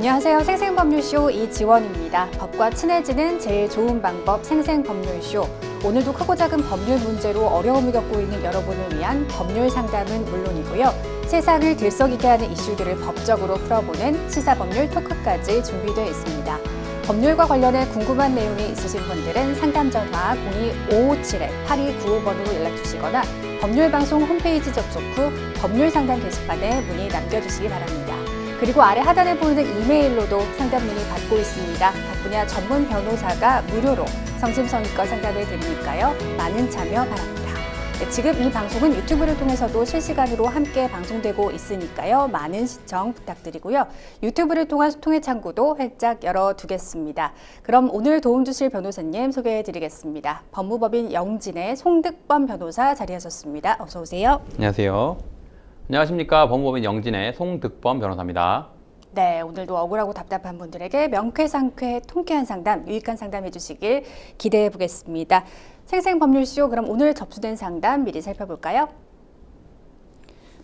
안녕하세요. 생생법률쇼 이지원입니다. 법과 친해지는 제일 좋은 방법 생생법률쇼. 오늘도 크고 작은 법률 문제로 어려움을 겪고 있는 여러분을 위한 법률 상담은 물론이고요. 세상을 들썩이게 하는 이슈들을 법적으로 풀어보는 시사법률 토크까지 준비되어 있습니다. 법률과 관련해 궁금한 내용이 있으신 분들은 상담 전화 02-557-8295번으로 연락 주시거나 법률방송 홈페이지 접속 후 법률상담 게시판에 문의 남겨주시기 바랍니다. 그리고 아래 하단에 보이는 이메일로도 상담 문의 받고 있습니다. 각 분야 전문 변호사가 무료로 성심성의껏 상담해 드리니까요. 많은 참여 바랍니다. 네, 지금 이 방송은 유튜브를 통해서도 실시간으로 함께 방송되고 있으니까요. 많은 시청 부탁드리고요. 유튜브를 통한 소통의 창구도 활짝 열어두겠습니다. 그럼 오늘 도움 주실 변호사님 소개해 드리겠습니다. 법무법인 영진의 송득범 변호사 자리하셨습니다. 어서 오세요. 안녕하세요. 안녕하십니까. 법무법인 영진의 송득범 변호사입니다. 네, 오늘도 억울하고 답답한 분들에게 명쾌상쾌 통쾌한 상담, 유익한 상담 해주시길 기대해 보겠습니다. 생생법률쇼, 그럼 오늘 접수된 상담 미리 살펴볼까요?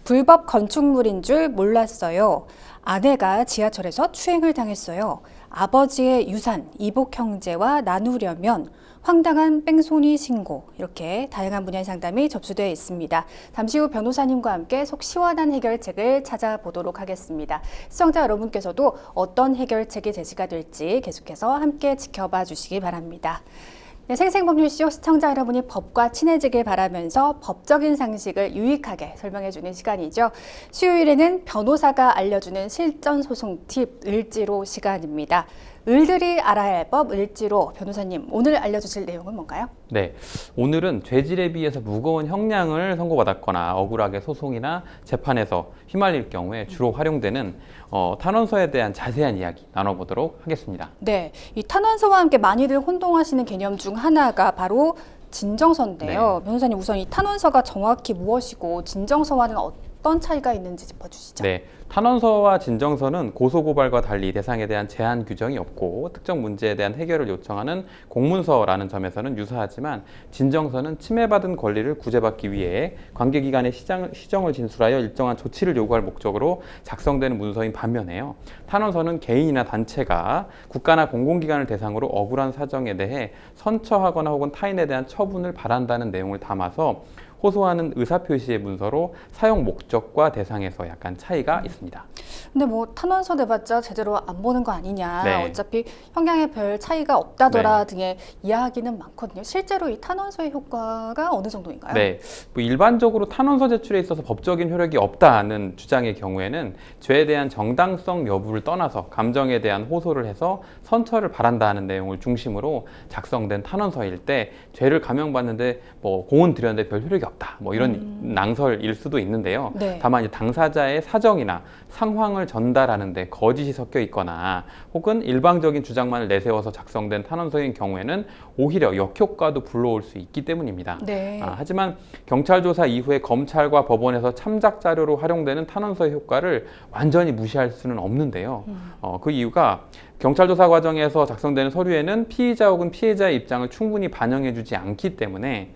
불법 건축물인 줄 몰랐어요. 아내가 지하철에서 추행을 당했어요. 아버지의 유산, 이복 형제와 나누려면 황당한 뺑소니 신고, 이렇게 다양한 분야의 상담이 접수되어 있습니다. 잠시 후 변호사님과 함께 속 시원한 해결책을 찾아보도록 하겠습니다. 시청자 여러분께서도 어떤 해결책이 제시가 될지 계속해서 함께 지켜봐 주시기 바랍니다. 네, 생생법률쇼 시청자 여러분이 법과 친해지길 바라면서 법적인 상식을 유익하게 설명해주는 시간이죠. 수요일에는 변호사가 알려주는 실전소송 팁 을지로 시간입니다. 을들이 알아야 할 법 을지로 변호사님, 오늘 알려주실 내용은 뭔가요? 네, 오늘은 죄질에 비해서 무거운 형량을 선고받았거나 억울하게 소송이나 재판에서 휘말릴 경우에 주로 활용되는 탄원서에 대한 자세한 이야기 나눠보도록 하겠습니다. 네, 이 탄원서와 함께 많이들 혼동하시는 개념 중 하나가 바로 진정서인데요. 네. 변호사님, 우선 이 탄원서가 정확히 무엇이고 진정서와는 어떤 차이가 있는지 짚어주시죠. 네, 탄원서와 진정서는 고소고발과 달리 대상에 대한 제한 규정이 없고 특정 문제에 대한 해결을 요청하는 공문서라는 점에서는 유사하지만 진정서는 침해받은 권리를 구제받기 위해 관계기관의 시정을 진술하여 일정한 조치를 요구할 목적으로 작성되는 문서인 반면에요. 탄원서는 개인이나 단체가 국가나 공공기관을 대상으로 억울한 사정에 대해 선처하거나 혹은 타인에 대한 처분을 바란다는 내용을 담아서 호소하는 의사표시의 문서로 사용 목적과 대상에서 약간 차이가 있습니다. 근데 뭐 탄원서 내봤자 제대로 안 보는 거 아니냐, 네. 어차피 형량에 별 차이가 없다더라 네. 등의 이야기는 많거든요. 실제로 이 탄원서의 효과가 어느 정도인가요? 네, 뭐 일반적으로 탄원서 제출에 있어서 법적인 효력이 없다는 주장의 경우에는 죄에 대한 정당성 여부를 떠나서 감정에 대한 호소를 해서 선처를 바란다는 내용을 중심으로 작성된 탄원서일 때 죄를 감형받는데 뭐 공은 들였는데 별 효력이 없다, 뭐 이런 낭설일 수도 있는데요. 네. 다만 당사자의 사정이나 상황을 전달하는데 거짓이 섞여 있거나 혹은 일방적인 주장만을 내세워서 작성된 탄원서인 경우에는 오히려 역효과도 불러올 수 있기 때문입니다. 네. 하지만 경찰 조사 이후에 검찰과 법원에서 참작 자료로 활용되는 탄원서의 효과를 완전히 무시할 수는 없는데요. 그 이유가 경찰 조사 과정에서 작성되는 서류에는 피의자 혹은 피해자의 입장을 충분히 반영해주지 않기 때문에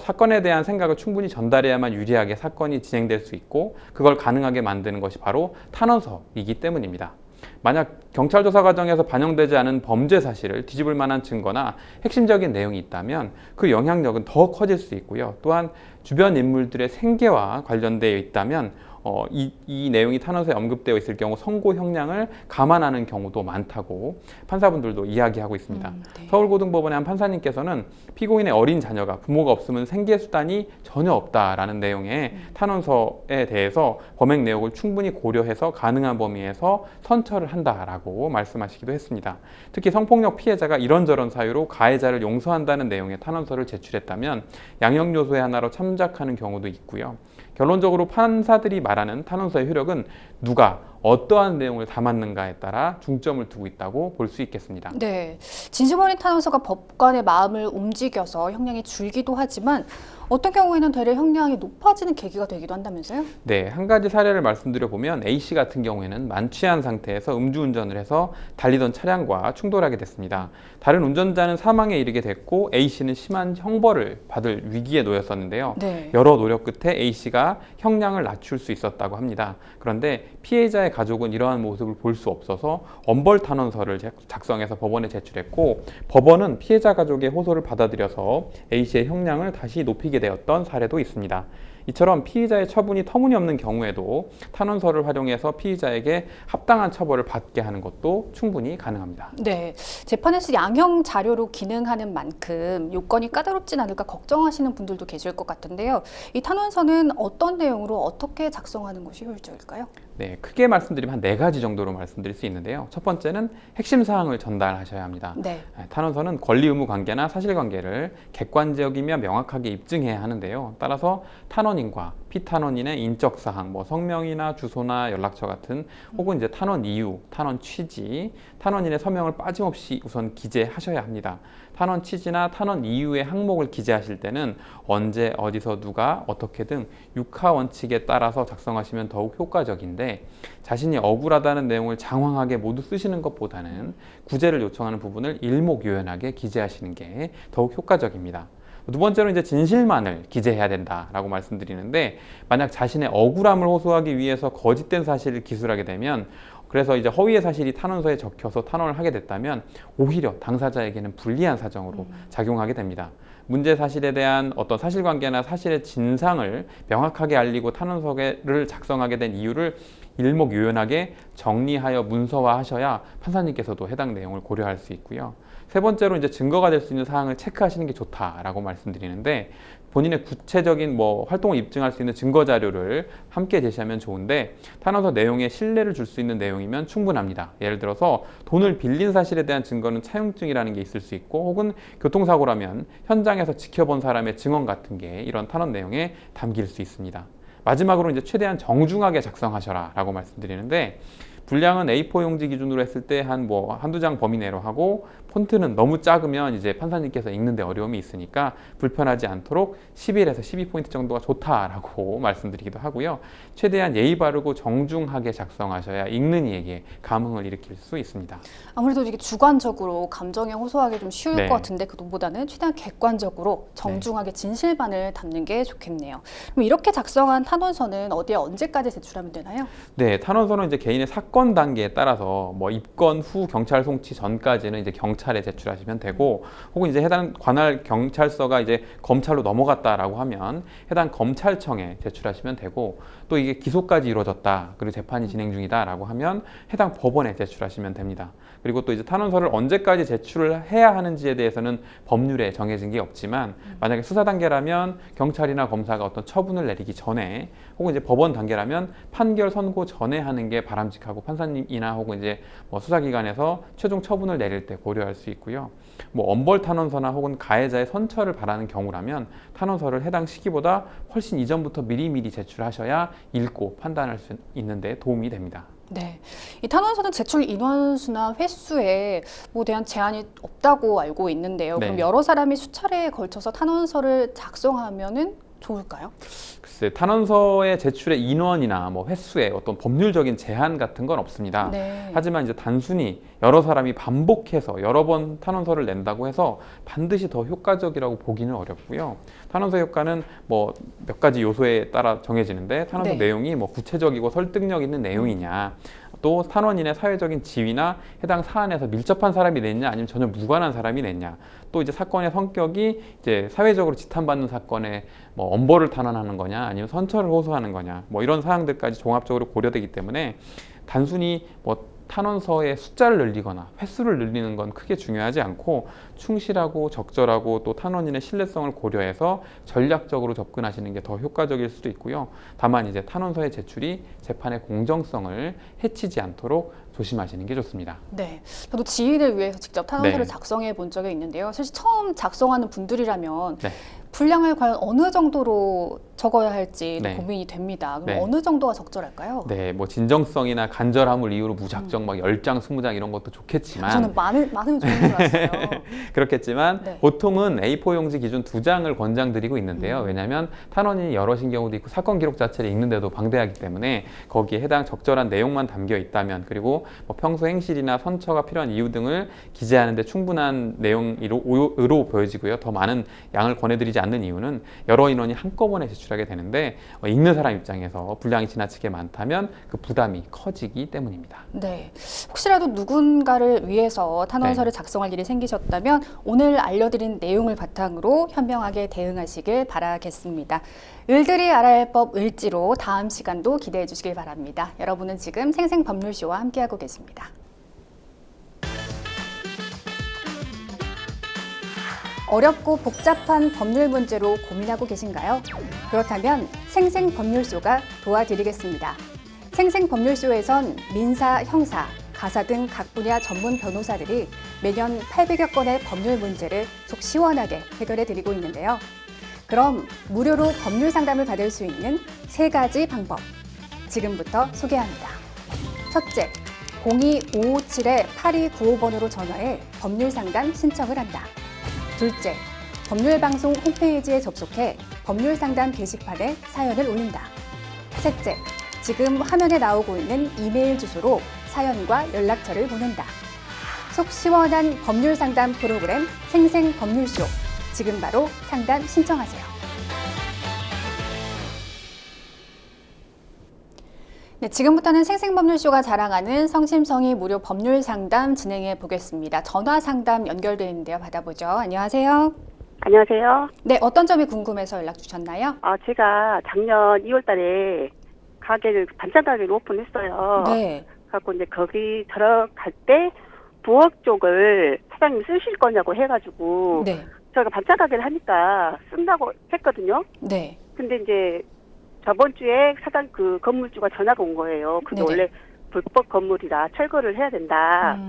사건에 대한 생각을 충분히 전달해야만 유리하게 사건이 진행될 수 있고 그걸 가능하게 만드는 것이 바로 탄원서이기 때문입니다. 만약 경찰 조사 과정에서 반영되지 않은 범죄 사실을 뒤집을 만한 증거나 핵심적인 내용이 있다면 그 영향력은 더 커질 수 있고요. 또한 주변 인물들의 생계와 관련되어 있다면 이 내용이 탄원서에 언급되어 있을 경우 선고 형량을 감안하는 경우도 많다고 판사분들도 이야기하고 있습니다. 네. 서울고등법원의 한 판사님께서는 피고인의 어린 자녀가 부모가 없으면 생계수단이 전혀 없다라는 내용의 탄원서에 대해서 범행 내용을 충분히 고려해서 가능한 범위에서 선처를 한다라고 말씀하시기도 했습니다. 특히 성폭력 피해자가 이런저런 사유로 가해자를 용서한다는 내용의 탄원서를 제출했다면 양형 요소의 하나로 참작하는 경우도 있고요. 결론적으로 판사들이 말하는 탄원서의 효력은 누가 어떠한 내용을 담았는가에 따라 중점을 두고 있다고 볼 수 있겠습니다. 네, 진심 어린 탄원서가 법관의 마음을 움직여서 형량이 줄기도 하지만 어떤 경우에는 되려 형량이 높아지는 계기가 되기도 한다면서요? 네, 한 가지 사례를 말씀드려보면 A씨 같은 경우에는 만취한 상태에서 음주운전을 해서 달리던 차량과 충돌하게 됐습니다. 다른 운전자는 사망에 이르게 됐고 A씨는 심한 형벌을 받을 위기에 놓였었는데요. 네. 여러 노력 끝에 A씨가 형량을 낮출 수 있었다고 합니다. 그런데 피해자의 피해자의 가족은 이러한 모습을 볼 수 없어서 엄벌 탄원서를 작성해서 법원에 제출했고 법원은 피해자 가족의 호소를 받아들여서 A씨의 형량을 다시 높이게 되었던 사례도 있습니다. 이처럼 피의자의 처분이 터무니없는 경우에도 탄원서를 활용해서 피의자에게 합당한 처벌을 받게 하는 것도 충분히 가능합니다. 네, 재판에서 양형 자료로 기능하는 만큼 요건이 까다롭진 않을까 걱정하시는 분들도 계실 것 같은데요. 이 탄원서는 어떤 내용으로 어떻게 작성하는 것이 효율적일까요? 네, 크게 말씀드리면 한 4가지 정도로 말씀드릴 수 있는데요. 첫 번째는 핵심 사항을 전달하셔야 합니다. 네. 탄원서는 권리 의무 관계나 사실관계를 객관적이며 명확하게 입증해야 하는데요. 따라서 탄원인과 피탄원인의 인적 사항, 뭐 성명이나 주소나 연락처 같은 혹은 이제 탄원 이유, 탄원 취지, 탄원인의 서명을 빠짐없이 우선 기재하셔야 합니다. 탄원 취지나 탄원 이유의 항목을 기재하실 때는 언제, 어디서, 누가, 어떻게 등 육하 원칙에 따라서 작성하시면 더욱 효과적인데 자신이 억울하다는 내용을 장황하게 모두 쓰시는 것보다는 구제를 요청하는 부분을 일목요연하게 기재하시는 게 더욱 효과적입니다. 두 번째로 이제 진실만을 기재해야 된다라고 말씀드리는데 만약 자신의 억울함을 호소하기 위해서 거짓된 사실을 기술하게 되면 그래서 이제 허위의 사실이 탄원서에 적혀서 탄원을 하게 됐다면 오히려 당사자에게는 불리한 사정으로 작용하게 됩니다. 문제 사실에 대한 어떤 사실관계나 사실의 진상을 명확하게 알리고 탄원서를 작성하게 된 이유를 일목요연하게 정리하여 문서화하셔야 판사님께서도 해당 내용을 고려할 수 있고요. 세 번째로 이제 증거가 될 수 있는 사항을 체크하시는 게 좋다라고 말씀드리는데 본인의 구체적인 활동을 입증할 수 있는 증거 자료를 함께 제시하면 좋은데 탄원서 내용에 신뢰를 줄 수 있는 내용이면 충분합니다. 예를 들어서 돈을 빌린 사실에 대한 증거는 차용증이라는 게 있을 수 있고 혹은 교통사고라면 현장에서 지켜본 사람의 증언 같은 게 이런 탄원 내용에 담길 수 있습니다. 마지막으로 이제 최대한 정중하게 작성하셔라 라고 말씀드리는데 분량은 A4 용지 기준으로 했을 때 한두 장 범위 내로 하고 폰트는 너무 작으면 이제 판사님께서 읽는데 어려움이 있으니까 불편하지 않도록 11에서 12포인트 정도가 좋다라고 말씀드리기도 하고요. 최대한 예의 바르고 정중하게 작성하셔야 읽는 이에게 감흥을 일으킬 수 있습니다. 아무래도 이게 주관적으로 감정에 호소하기 좀 쉬울 네. 것 같은데 그보다는 최대한 객관적으로 정중하게 진실만을 담는 게 좋겠네요. 그럼 이렇게 작성한 탄원서는 어디에 언제까지 제출하면 되나요? 네, 탄원서는 이제 개인의 사건 단계에 따라서 입건 후 경찰 송치 전까지는 이제 경찰에 제출하시면 되고 혹은 이제 해당 관할 경찰서가 이제 검찰로 넘어갔다라고 하면 해당 검찰청에 제출하시면 되고 또 이게 기소까지 이루어졌다 그리고 재판이 진행 중이다라고 하면 해당 법원에 제출하시면 됩니다. 그리고 또 이제 탄원서를 언제까지 제출을 해야 하는지에 대해서는 법률에 정해진 게 없지만 만약에 수사 단계라면 경찰이나 검사가 어떤 처분을 내리기 전에 혹은 이제 법원 단계라면 판결 선고 전에 하는 게 바람직하고 판사님이나 혹은 이제 수사기관에서 최종 처분을 내릴 때 고려할 수 있고요. 엄벌 탄원서나 혹은 가해자의 선처를 바라는 경우라면 탄원서를 해당 시기보다 훨씬 이전부터 미리미리 제출하셔야 읽고 판단할 수 있는데 도움이 됩니다. 네, 이 탄원서는 제출 인원수나 횟수에 대한 제한이 없다고 알고 있는데요. 네. 그럼 여러 사람이 수차례에 걸쳐서 탄원서를 작성하면은 좋을까요? 글쎄, 탄원서의 제출의 인원이나 횟수에 어떤 법률적인 제한 같은 건 없습니다. 네. 하지만 이제 단순히 여러 사람이 반복해서 여러 번 탄원서를 낸다고 해서 반드시 더 효과적이라고 보기는 어렵고요. 탄원서 효과는 몇 가지 요소에 따라 정해지는데 탄원서 네. 내용이 구체적이고 설득력 있는 내용이냐 또 탄원인의 사회적인 지위나 해당 사안에서 밀접한 사람이 냈냐 아니면 전혀 무관한 사람이 냈냐 또 이제 사건의 성격이 이제 사회적으로 지탄받는 사건에 엄벌을 탄원하는 거냐 아니면 선처를 호소하는 거냐 이런 사항들까지 종합적으로 고려되기 때문에 단순히 탄원서의 숫자를 늘리거나 횟수를 늘리는 건 크게 중요하지 않고 충실하고 적절하고 또 탄원인의 신뢰성을 고려해서 전략적으로 접근하시는 게 더 효과적일 수도 있고요. 다만 이제 탄원서의 제출이 재판의 공정성을 해치지 않도록 조심하시는 게 좋습니다. 네, 저도 지인을 위해서 직접 탄원서를 네. 작성해 본 적이 있는데요. 사실 처음 작성하는 분들이라면 네. 분량을 과연 어느 정도로 적어야 할지 네. 고민이 됩니다. 그럼 네. 어느 정도가 적절할까요? 네, 진정성이나 간절함을 이유로 무작정 10장, 20장 이런 것도 좋겠지만 저는 많으면 좋은 줄 알았어요. 그렇겠지만 네. 보통은 A4 용지 기준 2장을 권장드리고 있는데요. 왜냐하면 탄원인이 여럿인 경우도 있고 사건 기록 자체를 읽는데도 방대하기 때문에 거기에 해당 적절한 내용만 담겨 있다면 그리고 평소 행실이나 선처가 필요한 이유 등을 기재하는 데 충분한 내용으로 보여지고요. 더 많은 양을 권해드리지 않는 이유는 여러 인원이 한꺼번에 제출하는 제출하게 되는데 읽는 사람 입장에서 분량이 지나치게 많다면 그 부담이 커지기 때문입니다. 네. 혹시라도 누군가를 위해서 탄원서를 작성할 일이 생기셨다면 오늘 알려드린 내용을 바탕으로 현명하게 대응하시길 바라겠습니다. 을들이 알아야 할 법 을지로 다음 시간도 기대해 주시길 바랍니다. 여러분은 지금 생생법률쇼와 함께하고 계십니다. 어렵고 복잡한 법률 문제로 고민하고 계신가요? 그렇다면 생생법률쇼가 도와드리겠습니다. 생생법률쇼에선 민사, 형사, 가사 등 각 분야 전문 변호사들이 매년 800여 건의 법률 문제를 속 시원하게 해결해 드리고 있는데요. 그럼 무료로 법률 상담을 받을 수 있는 3가지 방법, 지금부터 소개합니다. 첫째, 02557-8295번으로 전화해 법률 상담 신청을 한다. 둘째, 법률방송 홈페이지에 접속해 법률 상담 게시판에 사연을 올린다. 셋째, 지금 화면에 나오고 있는 이메일 주소로 사연과 연락처를 보낸다. 속 시원한 법률 상담 프로그램 생생법률쇼. 지금 바로 상담 신청하세요. 네, 지금부터는 생생법률쇼가 자랑하는 성심성의 무료 법률 상담 진행해 보겠습니다. 전화 상담 연결되어 있는데요. 받아보죠. 안녕하세요. 안녕하세요. 네, 어떤 점이 궁금해서 연락 주셨나요? 제가 작년 2월 달에 반찬 가게를 오픈했어요. 네. 그래갖고 이제 거기 들어갈 때 부엌 쪽을 사장님이 쓰실 거냐고 해가지고 네. 저희가 반찬 가게를 하니까 쓴다고 했거든요. 네. 근데 이제 저번 주에 그 건물주가 전화가 온 거예요. 그게 네네. 원래 불법 건물이라 철거를 해야 된다.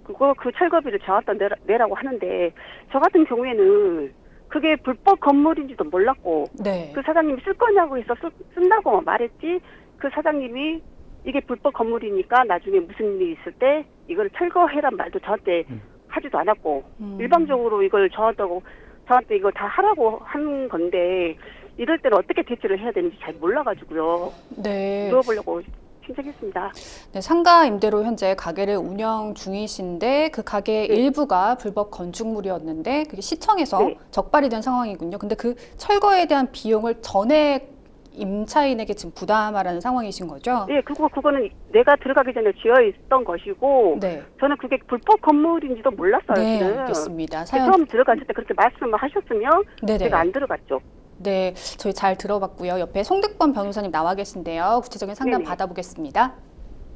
그 철거비를 저한테 내라고 하는데 저 같은 경우에는 그게 불법 건물인지도 몰랐고 네. 그 사장님이 쓸 거냐고 해서 쓴다고 말했지 그 사장님이 이게 불법 건물이니까 나중에 무슨 일이 있을 때 이걸 철거해란 말도 저한테 하지도 않았고 일방적으로 이걸 저한테 이거 다 하라고 한 건데 이럴 때는 어떻게 대처를 해야 되는지 잘 몰라가지고요. 네. 물어보려고 신청했습니다. 네, 상가 임대로 현재 가게를 운영 중이신데 그 가게의 네. 일부가 불법 건축물이었는데 그게 시청에서 네. 적발이 된 상황이군요. 근데 그 철거에 대한 비용을 전액 임차인에게 지금 부담하라는 상황이신 거죠? 네, 그거는 내가 들어가기 전에 지어 있던 것이고 네. 저는 그게 불법 건물인지도 몰랐어요. 네, 저는. 알겠습니다. 처음 들어갔을 때 그렇게 말씀을 하셨으면 네네. 제가 안 들어갔죠. 네, 저희 잘 들어봤고요. 옆에 송득범 변호사님 나와 계신데요. 구체적인 상담 네네. 받아보겠습니다.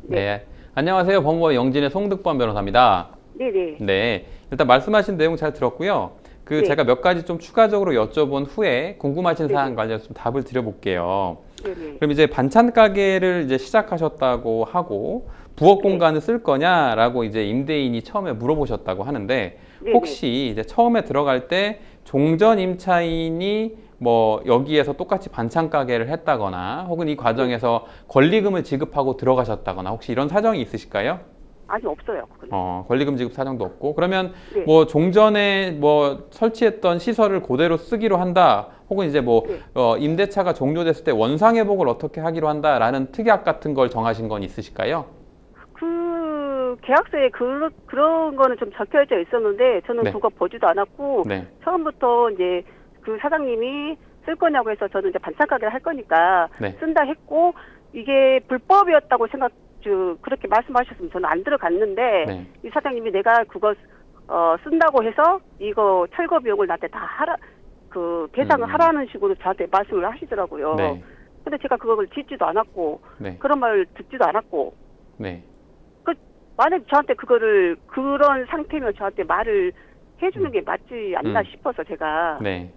네. 안녕하세요. 법무부 영진의 송득범 변호사입니다. 네네. 네. 일단 말씀하신 내용 잘 들었고요. 네. 제가 몇 가지 좀 추가적으로 여쭤본 후에 궁금하신 네네. 사항 관련해서 좀 답을 드려볼게요. 네네. 그럼 이제 반찬 가게를 이제 시작하셨다고 하고 부엌 네. 공간을 쓸 거냐라고 이제 임대인이 처음에 물어보셨다고 하는데 네네. 혹시 이제 처음에 들어갈 때 종전 임차인이 뭐 여기에서 똑같이 반찬 가게를 했다거나 혹은 이 과정에서 권리금을 지급하고 들어가셨다거나 혹시 이런 사정이 있으실까요? 아니 없어요. 그건. 권리금 지급 사정도 없고 그러면 네. 뭐 종전에 뭐 설치했던 시설을 그대로 쓰기로 한다 혹은 이제 뭐 네. 임대차가 종료됐을 때 원상회복을 어떻게 하기로 한다라는 특약 같은 걸 정하신 건 있으실까요? 그 계약서에 그런 거는 좀 적혀져 있었는데 저는 네. 그거 보지도 않았고 네. 처음부터 이제 그 사장님이 쓸 거냐고 해서 저는 이제 반찬 가게를 할 거니까 네. 쓴다 했고 이게 불법이었다고 그렇게 말씀하셨으면 저는 안 들어갔는데 네. 이 사장님이 내가 그거 쓴다고 해서 이거 철거 비용을 나한테 다 배상을 하라는 식으로 저한테 말씀을 하시더라고요. 네. 근데 제가 그걸 듣지도 않았고 네. 그런 말 듣지도 않았고 네. 만약 저한테 그런 상태면 저한테 말을 해주는 게 맞지 않나 싶어서 제가 네.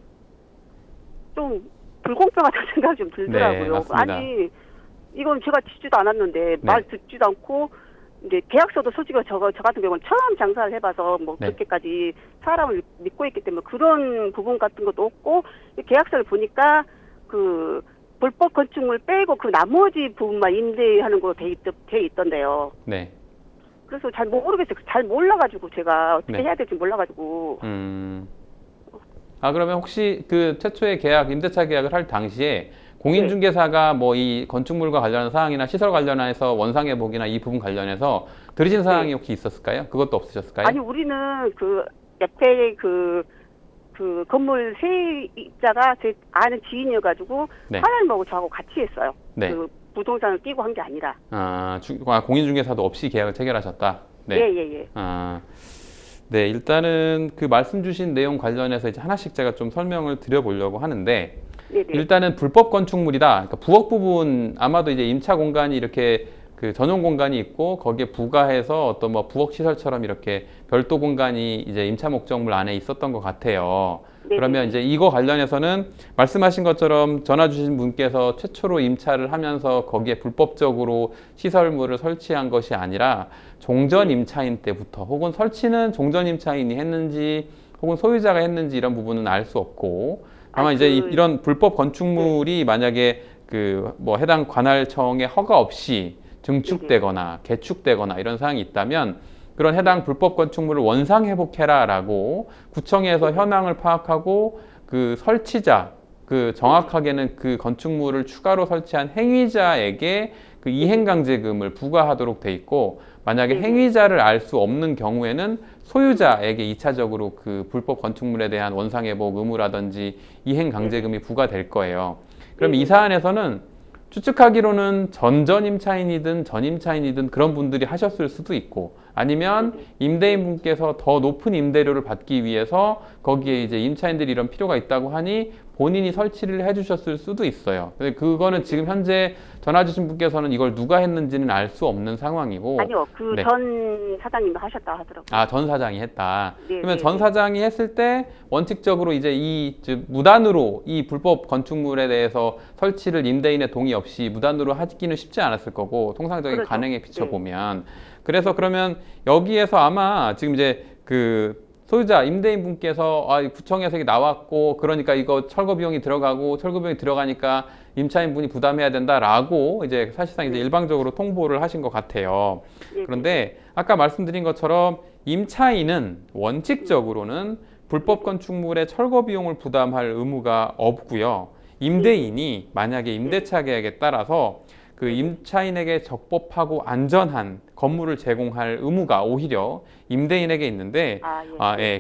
좀 불공평하다는 생각이 좀 들더라고요. 네, 맞습니다. 아니 이건 제가 듣지도 않았는데 말 듣지도 않고 이제 계약서도 솔직히 저 같은 경우는 처음 장사를 해봐서 뭐 네. 그렇게까지 사람을 믿고 있기 때문에 그런 부분 같은 것도 없고 계약서를 보니까 그 불법 건축물 빼고 그 나머지 부분만 임대하는 걸로 돼 있던데요. 네. 그래서 잘 모르겠어요. 잘 몰라가지고 제가 어떻게 네. 해야 될지 몰라가지고. 그러면 혹시 그 최초의 계약, 임대차 계약을 할 당시에 공인중개사가 뭐 이 건축물과 관련한 사항이나 시설 관련해서 원상회복이나 이 부분 관련해서 들으신 사항이 혹시 있었을까요? 그것도 없으셨을까요? 아니 우리는 그 옆에 그 그 건물 세입자가 제 아는 지인이어가지고 네. 화를 먹고 저하고 같이 했어요. 네. 그 부동산을 끼고 한 게 아니라. 공인중개사도 없이 계약을 체결하셨다. 네. 예예예. 네, 일단은 그 말씀 주신 내용 관련해서 이제 하나씩 제가 좀 설명을 드려보려고 하는데, 네네. 일단은 불법 건축물이다. 그러니까 부엌 부분 아마도 이제 임차 공간이 이렇게 그 전용 공간이 있고 거기에 부가해서 어떤 뭐 부엌 시설처럼 이렇게 별도 공간이 이제 임차 목적물 안에 있었던 것 같아요. 네네. 그러면 이제 이거 관련해서는 말씀하신 것처럼 전화 주신 분께서 최초로 임차를 하면서 거기에 불법적으로 시설물을 설치한 것이 아니라 종전 임차인 때부터 혹은 설치는 종전 임차인이 했는지 혹은 소유자가 했는지 이런 부분은 알 수 없고 다만 이제 이런 불법 건축물이 만약에 그 뭐 해당 관할청의 허가 없이 증축되거나 개축되거나 이런 사항이 있다면 그런 해당 불법 건축물을 원상 회복해라라고 구청에서 현황을 파악하고 그 설치자 그 정확하게는 그 건축물을 추가로 설치한 행위자에게 그 이행강제금을 부과하도록 돼 있고 만약에 행위자를 알 수 없는 경우에는 소유자에게 2차적으로 그 불법 건축물에 대한 원상회복 의무라든지 이행강제금이 부과될 거예요. 그럼 이 사안에서는 추측하기로는 전임차인이든 전임차인이든 그런 분들이 하셨을 수도 있고 아니면 임대인 분께서 더 높은 임대료를 받기 위해서 거기에 이제 임차인들이 이런 필요가 있다고 하니 본인이 설치를 해주셨을 수도 있어요. 근데 그거는 지금 현재 전화 주신 분께서는 이걸 누가 했는지는 알 수 없는 상황이고. 아니요, 그 전 사장님이 하셨다 하더라고요. 전 사장이 했다. 네, 그러면 네, 전 네. 사장이 했을 때 원칙적으로 이제 무단으로 이 불법 건축물에 대해서 설치를 임대인의 동의 없이 무단으로 하기는 쉽지 않았을 거고 통상적인 그렇죠. 관행에 비춰보면 그래서 그러면 여기에서 아마 지금 이제 그 소유자 임대인 분께서 구청에서 이게 나왔고 그러니까 이거 철거 비용이 들어가고 철거 비용이 들어가니까 임차인 분이 부담해야 된다라고 이제 사실상 이제 일방적으로 통보를 하신 것 같아요. 그런데 아까 말씀드린 것처럼 임차인은 원칙적으로는 불법 건축물의 철거 비용을 부담할 의무가 없고요. 임대인이 만약에 임대차 계약에 따라서 그 임차인에게 적법하고 안전한 건물을 제공할 의무가 오히려 임대인에게 있는데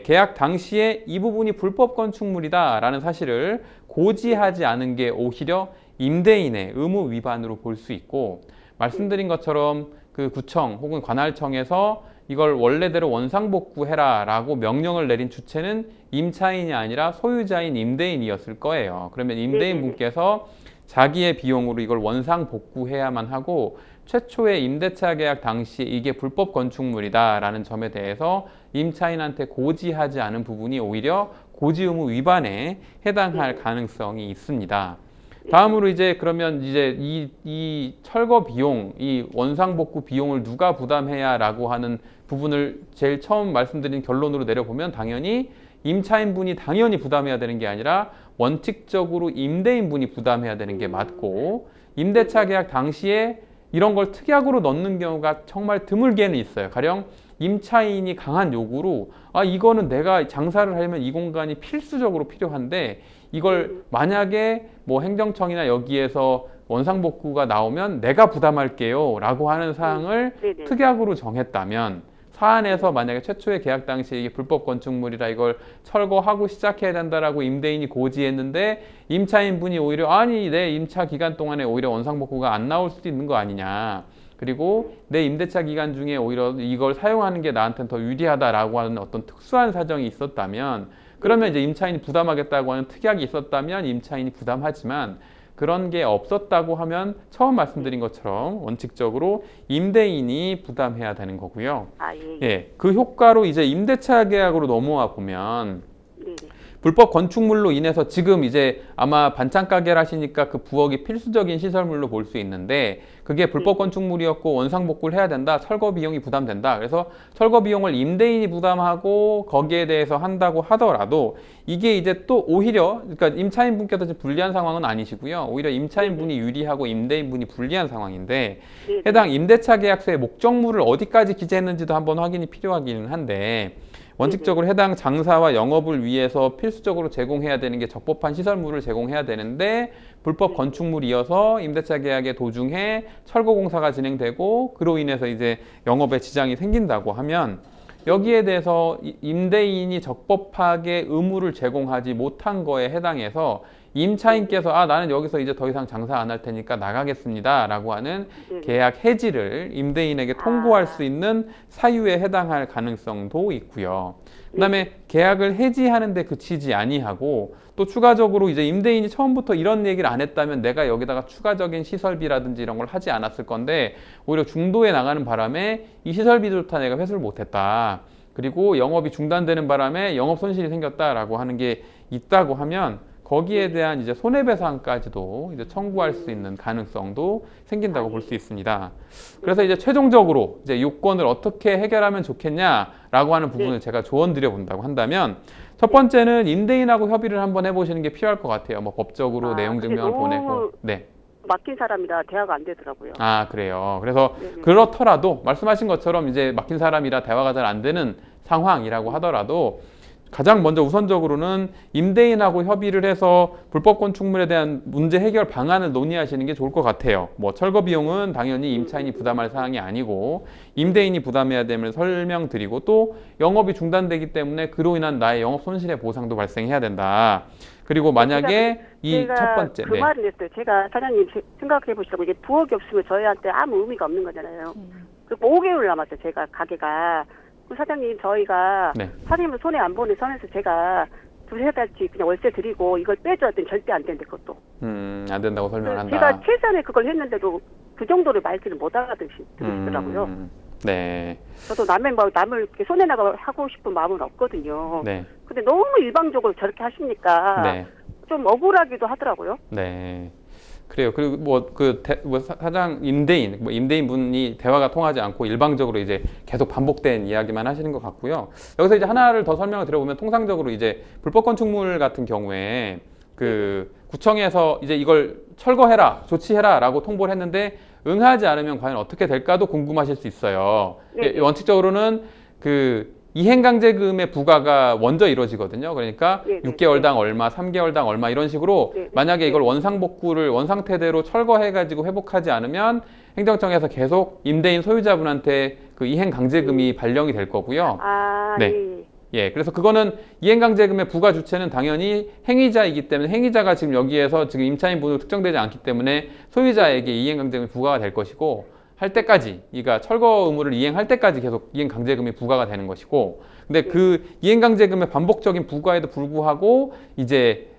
계약 당시에 이 부분이 불법 건축물이다라는 사실을 고지하지 않은 게 오히려 임대인의 의무 위반으로 볼 수 있고 말씀드린 것처럼 그 구청 혹은 관할청에서 이걸 원래대로 원상복구해라 라고 명령을 내린 주체는 임차인이 아니라 소유자인 임대인이었을 거예요. 그러면 임대인 분께서 자기의 비용으로 이걸 원상 복구해야만 하고 최초의 임대차 계약 당시에 이게 불법 건축물이다라는 점에 대해서 임차인한테 고지하지 않은 부분이 오히려 고지 의무 위반에 해당할 가능성이 있습니다. 다음으로 이제 그러면 이제 이 철거 비용, 이 원상 복구 비용을 누가 부담해야라고 하는 부분을 제일 처음 말씀드린 결론으로 내려보면 당연히 임차인분이 당연히 부담해야 되는 게 아니라 원칙적으로 임대인분이 부담해야 되는 게 맞고 임대차 계약 당시에 이런 걸 특약으로 넣는 경우가 정말 드물게는 있어요. 가령 임차인이 강한 요구로 이거는 내가 장사를 하려면 이 공간이 필수적으로 필요한데 이걸 만약에 뭐 행정청이나 여기에서 원상복구가 나오면 내가 부담할게요 라고 하는 사항을 특약으로 정했다면 사안에서 만약에 최초의 계약 당시에 이게 불법 건축물이라 이걸 철거하고 시작해야 된다라고 임대인이 고지했는데 임차인분이 오히려 아니 내 임차 기간 동안에 오히려 원상복구가 안 나올 수도 있는 거 아니냐 그리고 내 임대차 기간 중에 오히려 이걸 사용하는 게 나한테는 더 유리하다라고 하는 어떤 특수한 사정이 있었다면 그러면 이제 임차인이 부담하겠다고 하는 특약이 있었다면 임차인이 부담하지만 그런 게 없었다고 하면 처음 말씀드린 것처럼 원칙적으로 임대인이 부담해야 되는 거고요. 그 효과로 이제 임대차 계약으로 넘어와 보면 불법 건축물로 인해서 지금 이제 아마 반찬 가게를 하시니까 그 부엌이 필수적인 시설물로 볼 수 있는데 그게 불법 건축물이었고 원상복구를 해야 된다. 철거 비용이 부담된다. 그래서 철거 비용을 임대인이 부담하고 거기에 대해서 한다고 하더라도 이게 이제 또 오히려 그러니까 임차인 분께서 불리한 상황은 아니시고요. 오히려 임차인 분이 유리하고 임대인 분이 불리한 상황인데 해당 임대차 계약서의 목적물을 어디까지 기재했는지도 한번 확인이 필요하기는 한데 원칙적으로 해당 장사와 영업을 위해서 필수적으로 제공해야 되는 게 적법한 시설물을 제공해야 되는데 불법 건축물이어서 임대차 계약의 도중에 철거 공사가 진행되고 그로 인해서 이제 영업에 지장이 생긴다고 하면 여기에 대해서 임대인이 적법하게 의무를 제공하지 못한 거에 해당해서 임차인께서 나는 여기서 이제 더 이상 장사 안 할 테니까 나가겠습니다 라고 하는 네. 계약 해지를 임대인에게 통보할 수 있는 사유에 해당할 가능성도 있고요. 그다음에 계약을 해지하는데 그치지 아니하고 또 추가적으로 이제 임대인이 처음부터 이런 얘기를 안 했다면 내가 여기다가 추가적인 시설비라든지 이런 걸 하지 않았을 건데 오히려 중도에 나가는 바람에 이 시설비조차 내가 회수를 못했다. 그리고 영업이 중단되는 바람에 영업 손실이 생겼다라고 하는 게 있다고 하면 거기에 대한 이제 손해배상까지도 이제 청구할 수 있는 가능성도 생긴다고 볼 수 있습니다. 그래서 이제 최종적으로 이제 요건을 어떻게 해결하면 좋겠냐라고 하는 부분을 제가 조언 드려 본다고 한다면 첫 번째는 임대인하고 협의를 한번 해보시는 게 필요할 것 같아요. 뭐 법적으로 내용 증명을 보내고. 네. 맡긴 사람이라 대화가 안 되더라고요. 그래요. 그래서 네네. 그렇더라도 말씀하신 것처럼 이제 맡긴 사람이라 대화가 잘 안 되는 상황이라고 하더라도 가장 먼저 우선적으로는 임대인하고 협의를 해서 불법 건축물에 대한 문제 해결 방안을 논의하시는 게 좋을 것 같아요. 뭐 철거 비용은 당연히 임차인이 부담할 사항이 아니고 임대인이 부담해야 됨을 설명드리고 또 영업이 중단되기 때문에 그로 인한 나의 영업 손실의 보상도 발생해야 된다. 그리고 만약에 이 첫 번째 그 말을 했어요. 제가 사장님 생각해 보시라고 이게 부엌이 없으면 저희한테 아무 의미가 없는 거잖아요. 그리고 5개월 남았어요. 제가 가게가. 사장님 저희가 사장님은 손해 안 보는 선에서 제가 두세 달치 그냥 월세 드리고 이걸 빼줘야 되는 절대 안 된대 그것도. 안 된다고 설명을 한다. 제가 최선의 그걸 했는데도 그 정도를 말귀를 못 알아듣시더라고요. 네. 저도 남을 이렇게 손해 나가 하고 싶은 마음은 없거든요. 네. 근데 너무 일방적으로 저렇게 하시니까 좀 억울하기도 하더라고요. 네. 그래요. 그리고 뭐 사장 임대인 임대인분이 대화가 통하지 않고 일방적으로 이제 계속 반복된 이야기만 하시는 것 같고요. 여기서 이제 하나를 더 설명을 드려보면 통상적으로 이제 불법 건축물 같은 경우에 그 구청에서 이제 이걸 철거해라, 조치해라라고 통보를 했는데 응하지 않으면 과연 어떻게 될까도 궁금하실 수 있어요. 원칙적으로는 그 이행강제금의 부과가 먼저 이루어지거든요. 그러니까 6개월당 얼마, 3개월당 얼마 이런 식으로 만약에 이걸 원상복구를 원상태대로 철거해가지고 회복하지 않으면 행정청에서 계속 임대인 소유자분한테 그 이행강제금이 발령이 될 거고요. 그래서 그거는 이행강제금의 부과 주체는 당연히 행위자이기 때문에 행위자가 지금 여기에서 지금 임차인분으로 특정되지 않기 때문에 소유자에게 이행강제금이 부과가 될 것이고 할 때까지, 그러니까 철거 의무를 이행할 때까지 계속 이행강제금이 부과가 되는 것이고, 근데 그 이행강제금의 반복적인 부과에도 불구하고 이제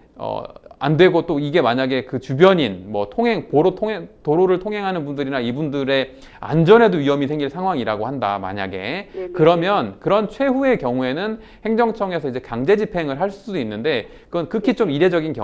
안 되고 또 이게 만약에 그 주변인 뭐 도로를 통행하는 분들이나 이분들의 안전에도 위험이 생길 상황이라고 한다 만약에 그러면 그런 최후의 경우에는 행정청에서 이제 강제 집행을 할 수도 있는데 그건 극히 좀 이례적인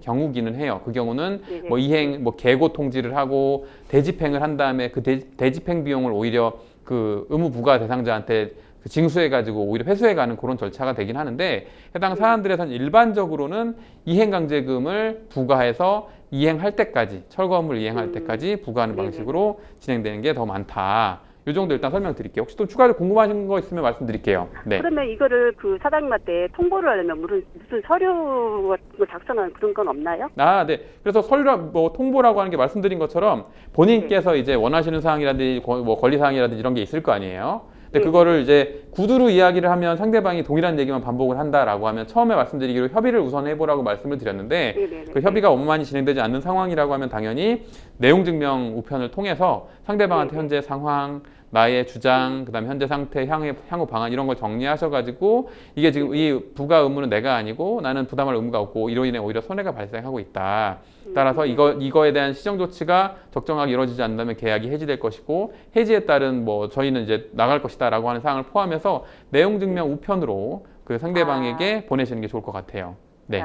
경우기는 해요. 그 경우는 뭐 이행 뭐 계고 통지를 하고 대집행을 한 다음에 그 대집행 비용을 오히려 그 의무 부과 대상자한테 징수해가지고 오히려 회수해가는 그런 절차가 되긴 하는데 해당 사안들에서는 일반적으로는 이행강제금을 부과해서 이행할 때까지 철거 업무를 이행할 때까지 부과하는 방식으로 진행되는 게 더 많다. 이 정도 일단 설명드릴게요. 혹시 또 추가로 궁금하신 거 있으면 말씀드릴게요. 그러면 이거를 그 사장님한테 통보를 하려면 무슨 서류 작성한 그런 건 없나요? 네. 그래서 서류라 뭐 통보라고 하는 게 말씀드린 것처럼 본인께서 이제 원하시는 사항이라든지 뭐 권리 사항이라든지 이런 게 있을 거 아니에요. 근데 그거를 이제 구두로 이야기를 하면 상대방이 동일한 얘기만 반복을 한다라고 하면 처음에 말씀드리기로 협의를 우선 해보라고 말씀을 드렸는데 그 협의가 원만히 진행되지 않는 상황이라고 하면 당연히 내용 증명 우편을 통해서 상대방한테 현재 상황, 나의 주장, 그다음에 현재 상태, 향후 방안 이런 걸 정리하셔가지고 이게 지금 이 부과 의무는 내가 아니고 나는 부담할 의무가 없고 이로 인해 오히려 손해가 발생하고 있다. 따라서 이거에 대한 시정 조치가 적정하게 이루어지지 않는다면 계약이 해지될 것이고 해지에 따른 뭐 저희는 이제 나갈 것이다라고 하는 사항을 포함해서 내용 증명 우편으로 그 상대방에게 보내시는 게 좋을 것 같아요. 네.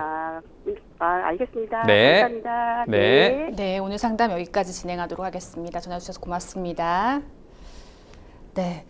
알겠습니다. 네. 감사합니다. 네, 오늘 상담 여기까지 진행하도록 하겠습니다. 전화 주셔서 고맙습니다. 네,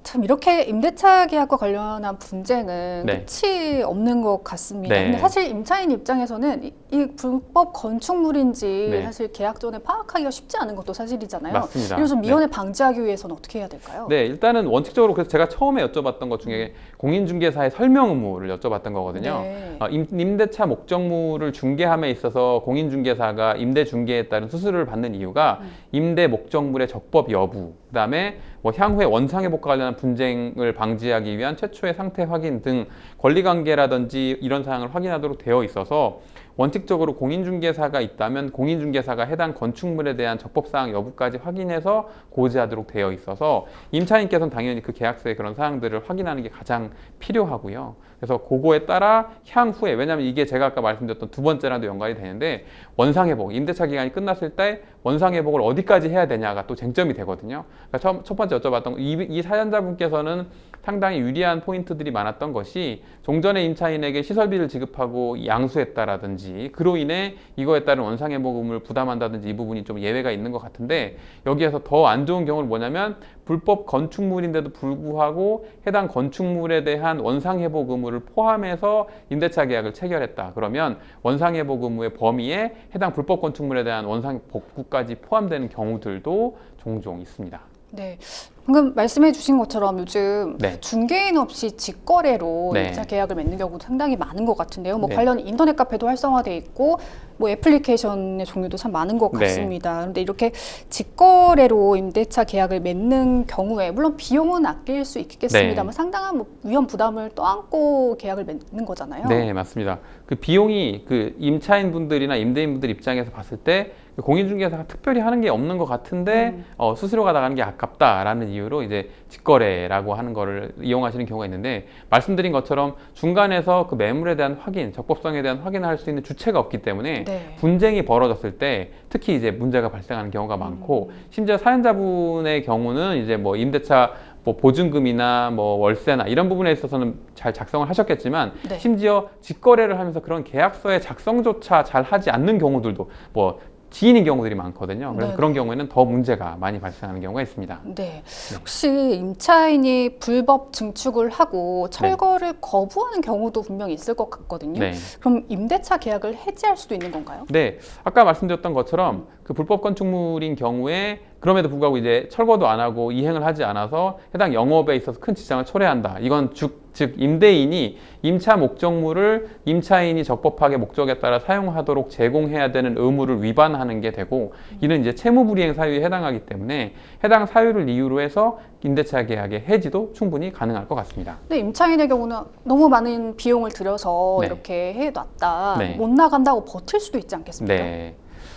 참 이렇게 임대차 계약과 관련한 분쟁은 끝이 없는 것 같습니다. 근데 사실 임차인 입장에서는 이 불법 건축물인지 사실 계약 전에 파악하기가 쉽지 않은 것도 사실이잖아요. 맞습니다. 이걸 좀 미연에 방지하기 위해서는 어떻게 해야 될까요? 네, 일단은 원칙적으로 그래서 제가 처음에 여쭤봤던 것 중에 공인중개사의 설명 의무를 여쭤봤던 거거든요. 임대차 목적물을 중개함에 있어서 공인중개사가 임대중개에 따른 수수료를 받는 이유가 임대 목적물의 적법 여부, 그다음에 뭐 향후에 원상회복과 관련한 분쟁을 방지하기 위한 최초의 상태 확인 등 권리관계라든지 이런 사항을 확인하도록 되어 있어서 원칙적으로 공인중개사가 있다면 공인중개사가 해당 건축물에 대한 적법사항 여부까지 확인해서 고지하도록 되어 있어서 임차인께서는 당연히 그 계약서에 그런 사항들을 확인하는 게 가장 필요하고요. 그래서 그거에 따라 향후에, 왜냐하면 이게 제가 아까 말씀드렸던 두 번째랑도 연관이 되는데, 원상회복, 임대차 기간이 끝났을 때 원상회복을 어디까지 해야 되냐가 또 쟁점이 되거든요. 그러니까 첫 번째 여쭤봤던 이 사연자분께서는 상당히 유리한 포인트들이 많았던 것이 종전의 임차인에게 시설비를 지급하고 양수했다라든지 그로 인해 이거에 따른 원상회복금을 부담한다든지 이 부분이 좀 예외가 있는 것 같은데, 여기에서 더 안 좋은 경우는 뭐냐면 불법 건축물인데도 불구하고 해당 건축물에 대한 원상회복 의무를 포함해서 임대차 계약을 체결했다. 그러면 원상회복 의무의 범위에 해당 불법 건축물에 대한 원상복구까지 포함되는 경우들도 종종 있습니다. 네. 방금 말씀해 주신 것처럼 요즘 네. 중개인 없이 직거래로 네. 임대차 계약을 맺는 경우도 상당히 많은 것 같은데요. 뭐 네. 관련 인터넷 카페도 활성화돼 있고 뭐 애플리케이션의 종류도 참 많은 것 네. 같습니다. 그런데 이렇게 직거래로 임대차 계약을 맺는 경우에 물론 비용은 아낄 수 있겠습니다만 네. 상당한 뭐 위험 부담을 떠안고 계약을 맺는 거잖아요. 네, 맞습니다. 그 비용이 그 임차인분들이나 임대인분들 입장에서 봤을 때 공인중개사가 특별히 하는 게 없는 것 같은데 수수료가 나가는 게 아깝다라는 이유로 이제 직거래라고 하는 거를 이용하시는 경우가 있는데, 말씀드린 것처럼 중간에서 그 매물에 대한 확인, 적법성에 대한 확인을 할 수 있는 주체가 없기 때문에 네. 분쟁이 벌어졌을 때 특히 이제 문제가 발생하는 경우가 많고, 심지어 사연자분의 경우는 이제 뭐 임대차 뭐 보증금이나 뭐 월세나 이런 부분에 있어서는 잘 작성을 하셨겠지만 네. 심지어 직거래를 하면서 그런 계약서의 작성조차 잘 하지 않는 경우들도 뭐 지인인 경우들이 많거든요. 그래서 네. 그런 경우에는 더 문제가 많이 발생하는 경우가 있습니다. 네. 혹시 임차인이 불법 증축을 하고 철거를 거부하는 경우도 분명히 있을 것 같거든요. 네. 그럼 임대차 계약을 해지할 수도 있는 건가요? 네, 아까 말씀드렸던 것처럼 그 불법 건축물인 경우에 그럼에도 불구하고 이제 철거도 안 하고 이행을 하지 않아서 해당 영업에 있어서 큰 지장을 초래한다. 이건 즉 임대인이 임차 목적물을 임차인이 적법하게 목적에 따라 사용하도록 제공해야 되는 의무를 위반하는 게 되고, 이는 이제 채무불이행 사유에 해당하기 때문에 해당 사유를 이유로 해서 임대차 계약의 해지도 충분히 가능할 것 같습니다. 근데 임차인의 경우는 너무 많은 비용을 들여서 네. 이렇게 해놨다. 네. 못 나간다고 버틸 수도 있지 않겠습니까? 네.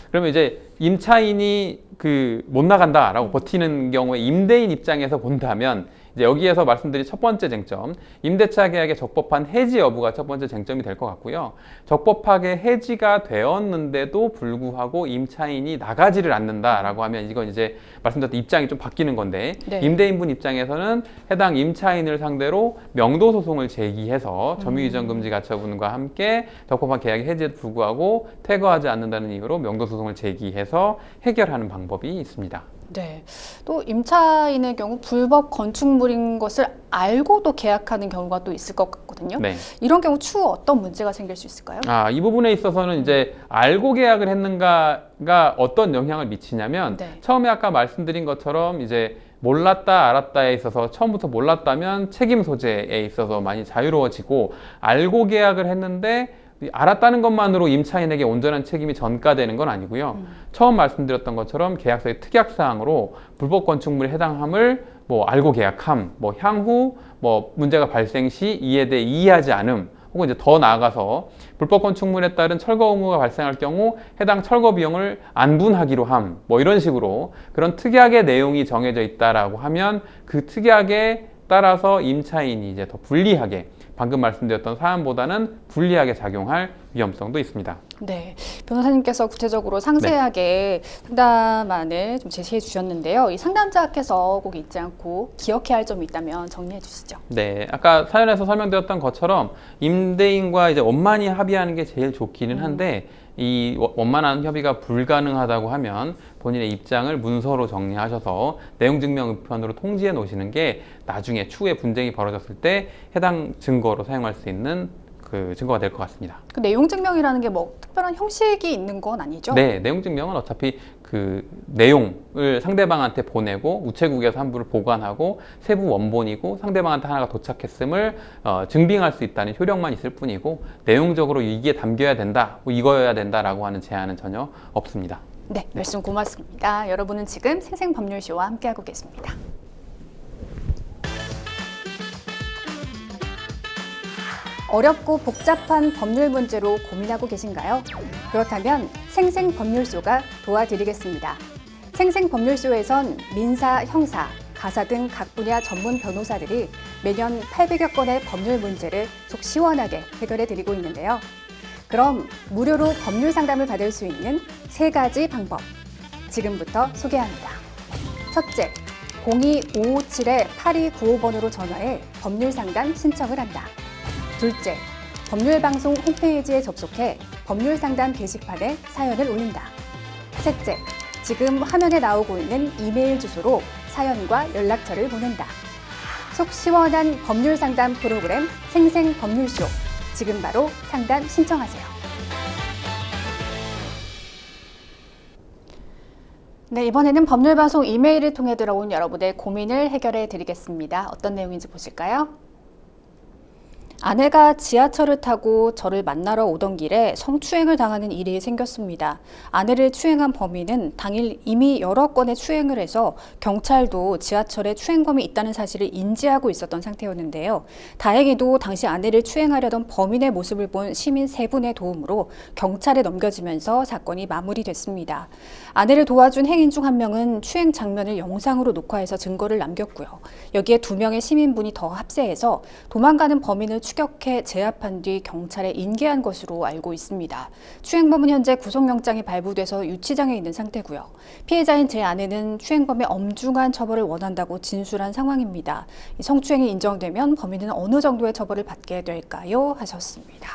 그러면 이제 임차인이 그 못 나간다라고 버티는 경우에 임대인 입장에서 본다면 이제 여기에서 말씀드린 첫 번째 쟁점, 임대차 계약의 적법한 해지 여부가 첫 번째 쟁점이 될 것 같고요. 적법하게 해지가 되었는데도 불구하고 임차인이 나가지를 않는다라고 하면 이건 이제 말씀드렸던 입장이 좀 바뀌는 건데, 네. 임대인분 입장에서는 해당 임차인을 상대로 명도소송을 제기해서 점유이전금지 가처분과 함께 적법한 계약의 해지에도 불구하고 퇴거하지 않는다는 이유로 명도소송을 제기해서 해결하는 방법이 있습니다. 네. 또 임차인의 경우 불법 건축물인 것을 알고도 계약하는 경우가 또 있을 것 같거든요. 네. 이런 경우 추후 어떤 문제가 생길 수 있을까요? 이 부분에 있어서는 이제 알고 계약을 했는가가 어떤 영향을 미치냐면, 네. 처음에 아까 말씀드린 것처럼 이제 몰랐다 알았다에 있어서 처음부터 몰랐다면 책임 소재에 있어서 많이 자유로워지고, 알고 계약을 했는데 알았다는 것만으로 임차인에게 온전한 책임이 전가되는 건 아니고요. 처음 말씀드렸던 것처럼 계약서의 특약사항으로 불법 건축물에 해당함을 뭐 알고 계약함, 뭐 향후 뭐 문제가 발생 시 이에 대해 이의하지 않음, 혹은 이제 더 나아가서 불법 건축물에 따른 철거 의무가 발생할 경우 해당 철거 비용을 안분하기로 함, 뭐 이런 식으로 그런 특약의 내용이 정해져 있다라고 하면 그 특약에 따라서 임차인이 이제 더 불리하게, 방금 말씀드렸던 사안보다는 불리하게 작용할 위험성도 있습니다. 네, 변호사님께서 구체적으로 상세하게 상담안을 좀 제시해 주셨는데요. 이 상담자께서 꼭 잊지 않고 기억해야 할 점이 있다면 정리해 주시죠. 네, 아까 사연에서 설명드렸던 것처럼 임대인과 이제 원만히 합의하는 게 제일 좋기는 한데, 이 원만한 협의가 불가능하다고 하면 본인의 입장을 문서로 정리하셔서 내용증명 우편으로 통지해 놓으시는 게 나중에 추후에 분쟁이 벌어졌을 때 해당 증거로 사용할 수 있는 그 증거가 될 것 같습니다. 그 내용 증명이라는 게 뭐 특별한 형식이 있는 건 아니죠? 네, 내용 증명은 어차피 그 내용을 상대방한테 보내고 우체국에서 한 부를 보관하고 세부 원본이고 상대방한테 하나가 도착했음을 증빙할 수 있다는 효력만 있을 뿐이고, 내용적으로 이게 담겨야 된다, 뭐 이거여야 된다라고 하는 제한은 전혀 없습니다. 네, 말씀 고맙습니다. 여러분은 지금 생생법률쇼와 함께하고 계십니다. 어렵고 복잡한 법률 문제로 고민하고 계신가요? 그렇다면 생생법률소가 도와드리겠습니다. 생생법률소에선 민사, 형사, 가사 등 각 분야 전문 변호사들이 매년 800여 건의 법률 문제를 속 시원하게 해결해 드리고 있는데요. 그럼 무료로 법률 상담을 받을 수 있는 3가지 방법, 지금부터 소개합니다. 첫째, 02-557-8295번으로 전화해 법률 상담 신청을 한다. 둘째, 법률방송 홈페이지에 접속해 법률 상담 게시판에 사연을 올린다. 셋째, 지금 화면에 나오고 있는 이메일 주소로 사연과 연락처를 보낸다. 속 시원한 법률 상담 프로그램 생생법률쇼. 지금 바로 상담 신청하세요. 네, 이번에는 법률방송 이메일을 통해 들어온 여러분의 고민을 해결해 드리겠습니다. 어떤 내용인지 보실까요? 아내가 지하철을 타고 저를 만나러 오던 길에 성추행을 당하는 일이 생겼습니다. 아내를 추행한 범인은 당일 이미 여러 건의 추행을 해서 경찰도 지하철에 추행범이 있다는 사실을 인지하고 있었던 상태였는데요. 다행히도 당시 아내를 추행하려던 범인의 모습을 본 시민 3분의 도움으로 경찰에 넘겨지면서 사건이 마무리됐습니다. 아내를 도와준 행인 중 한 명은 추행 장면을 영상으로 녹화해서 증거를 남겼고요. 여기에 2명의 시민분이 더 합세해서 도망가는 범인을 추격해 제압한 뒤 경찰에 인계한 것으로 알고 있습니다. 추행범은 현재 구속영장이 발부돼서 유치장에 있는 상태고요. 피해자인 제 아내는 추행범의 엄중한 처벌을 원한다고 진술한 상황입니다. 성추행이 인정되면 범인은 어느 정도의 처벌을 받게 될까요? 하셨습니다.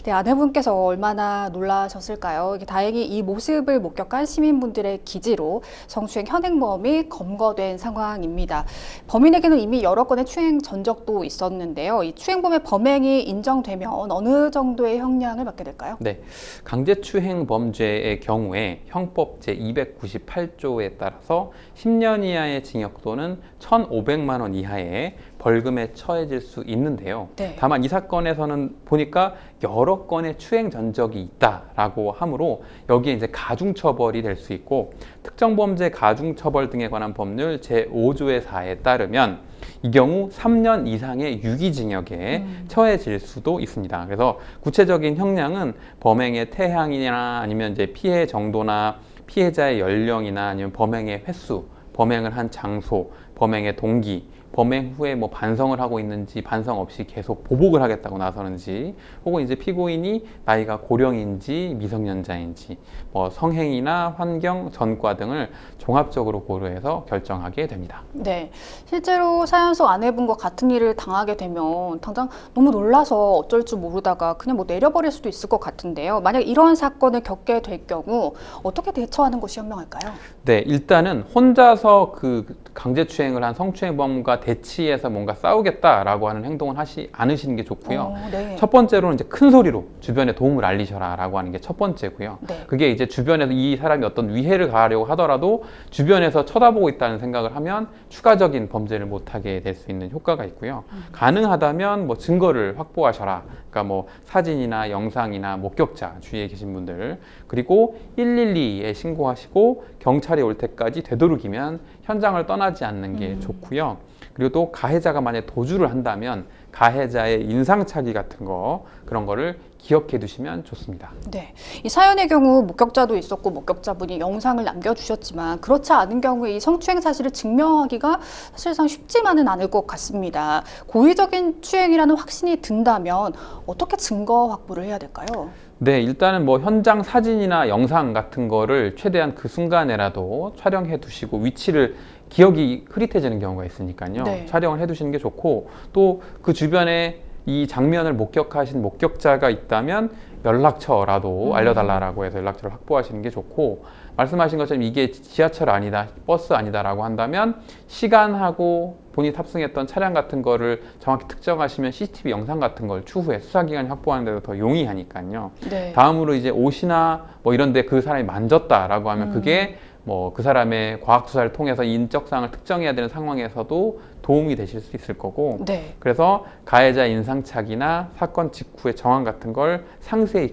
네, 아내분께서 얼마나 놀라셨을까요? 다행히 이 모습을 목격한 시민분들의 기지로 성추행 현행범이 검거된 상황입니다. 범인에게는 이미 여러 건의 추행 전적도 있었는데요. 이 추행범의 범행이 인정되면 어느 정도의 형량을 받게 될까요? 네, 강제추행 범죄의 경우에 형법 제298조에 따라서 10년 이하의 징역 또는 1,500만 원 이하의 벌금에 처해질 수 있는데요. 네. 다만 이 사건에서는 보니까 여러 건의 추행 전적이 있다라고 하므로 여기에 이제 가중처벌이 될 수 있고 특정 범죄 가중처벌 등에 관한 법률 제5조의 4에 따르면 이 경우 3년 이상의 유기징역에 처해질 수도 있습니다. 그래서 구체적인 형량은 범행의 태향이나 아니면 이제 피해 정도나 피해자의 연령이나 아니면 범행의 횟수, 범행을 한 장소, 범행의 동기, 범행 후에 뭐 반성을 하고 있는지 반성 없이 계속 보복을 하겠다고 나서는지 혹은 이제 피고인이 나이가 고령인지 미성년자인지 뭐 성행위나 환경, 전과 등을 종합적으로 고려해서 결정하게 됩니다. 네, 실제로 사연 속 아내분과 같은 일을 당하게 되면 당장 너무 놀라서 어쩔 줄 모르다가 그냥 뭐 내려버릴 수도 있을 것 같은데요. 만약 이런 사건을 겪게 될 경우 어떻게 대처하는 것이 현명할까요? 네, 일단은 혼자서 그 강제추행을 한 성추행범과 대치해서 뭔가 싸우겠다라고 하는 행동을 하지 않으시는 게 좋고요. 네. 첫 번째로는 이제 큰 소리로 주변에 도움을 알리셔라라고 하는 게 첫 번째고요. 네. 그게 이제 주변에서 이 사람이 어떤 위해를 가하려고 하더라도 주변에서 쳐다보고 있다는 생각을 하면 추가적인 범죄를 못하게 될 수 있는 효과가 있고요. 가능하다면 뭐 증거를 확보하셔라. 그러니까 뭐 사진이나 영상이나 목격자 주위에 계신 분들 그리고 112에 신고하시고 경찰이 올 때까지 되도록이면 현장을 떠나지 않는 게 좋고요. 그리고 또 가해자가 만약 도주를 한다면 가해자의 인상착의 같은 거 그런 거를 기억해 두시면 좋습니다. 네, 이 사연의 경우 목격자도 있었고 목격자분이 영상을 남겨주셨지만 그렇지 않은 경우에 이 성추행 사실을 증명하기가 사실상 쉽지만은 않을 것 같습니다. 고의적인 추행이라는 확신이 든다면 어떻게 증거 확보를 해야 될까요? 네, 일단은 뭐 현장 사진이나 영상 같은 거를 최대한 그 순간에라도 촬영해 두시고 위치를 기억이 흐릿해지는 경우가 있으니까요. 네. 촬영을 해 두시는 게 좋고 또 그 주변에 이 장면을 목격하신 목격자가 있다면 연락처라도 알려달라고 해서 연락처를 확보하시는 게 좋고 말씀하신 것처럼 이게 지하철 아니다, 버스 아니다라고 한다면 시간하고 본인이 탑승했던 차량 같은 거를 정확히 특정하시면 CCTV 영상 같은 걸 추후에 수사기관이 확보하는 데도 더 용이하니까요. 네. 다음으로 이제 옷이나 뭐 이런 데 그 사람이 만졌다라고 하면 그게 뭐 그 사람의 과학수사를 통해서 인적사항을 특정해야 되는 상황에서도 도움이 되실 수 있을 거고 네. 그래서 가해자 인상착의나 사건 직후의 정황 같은 걸 상세히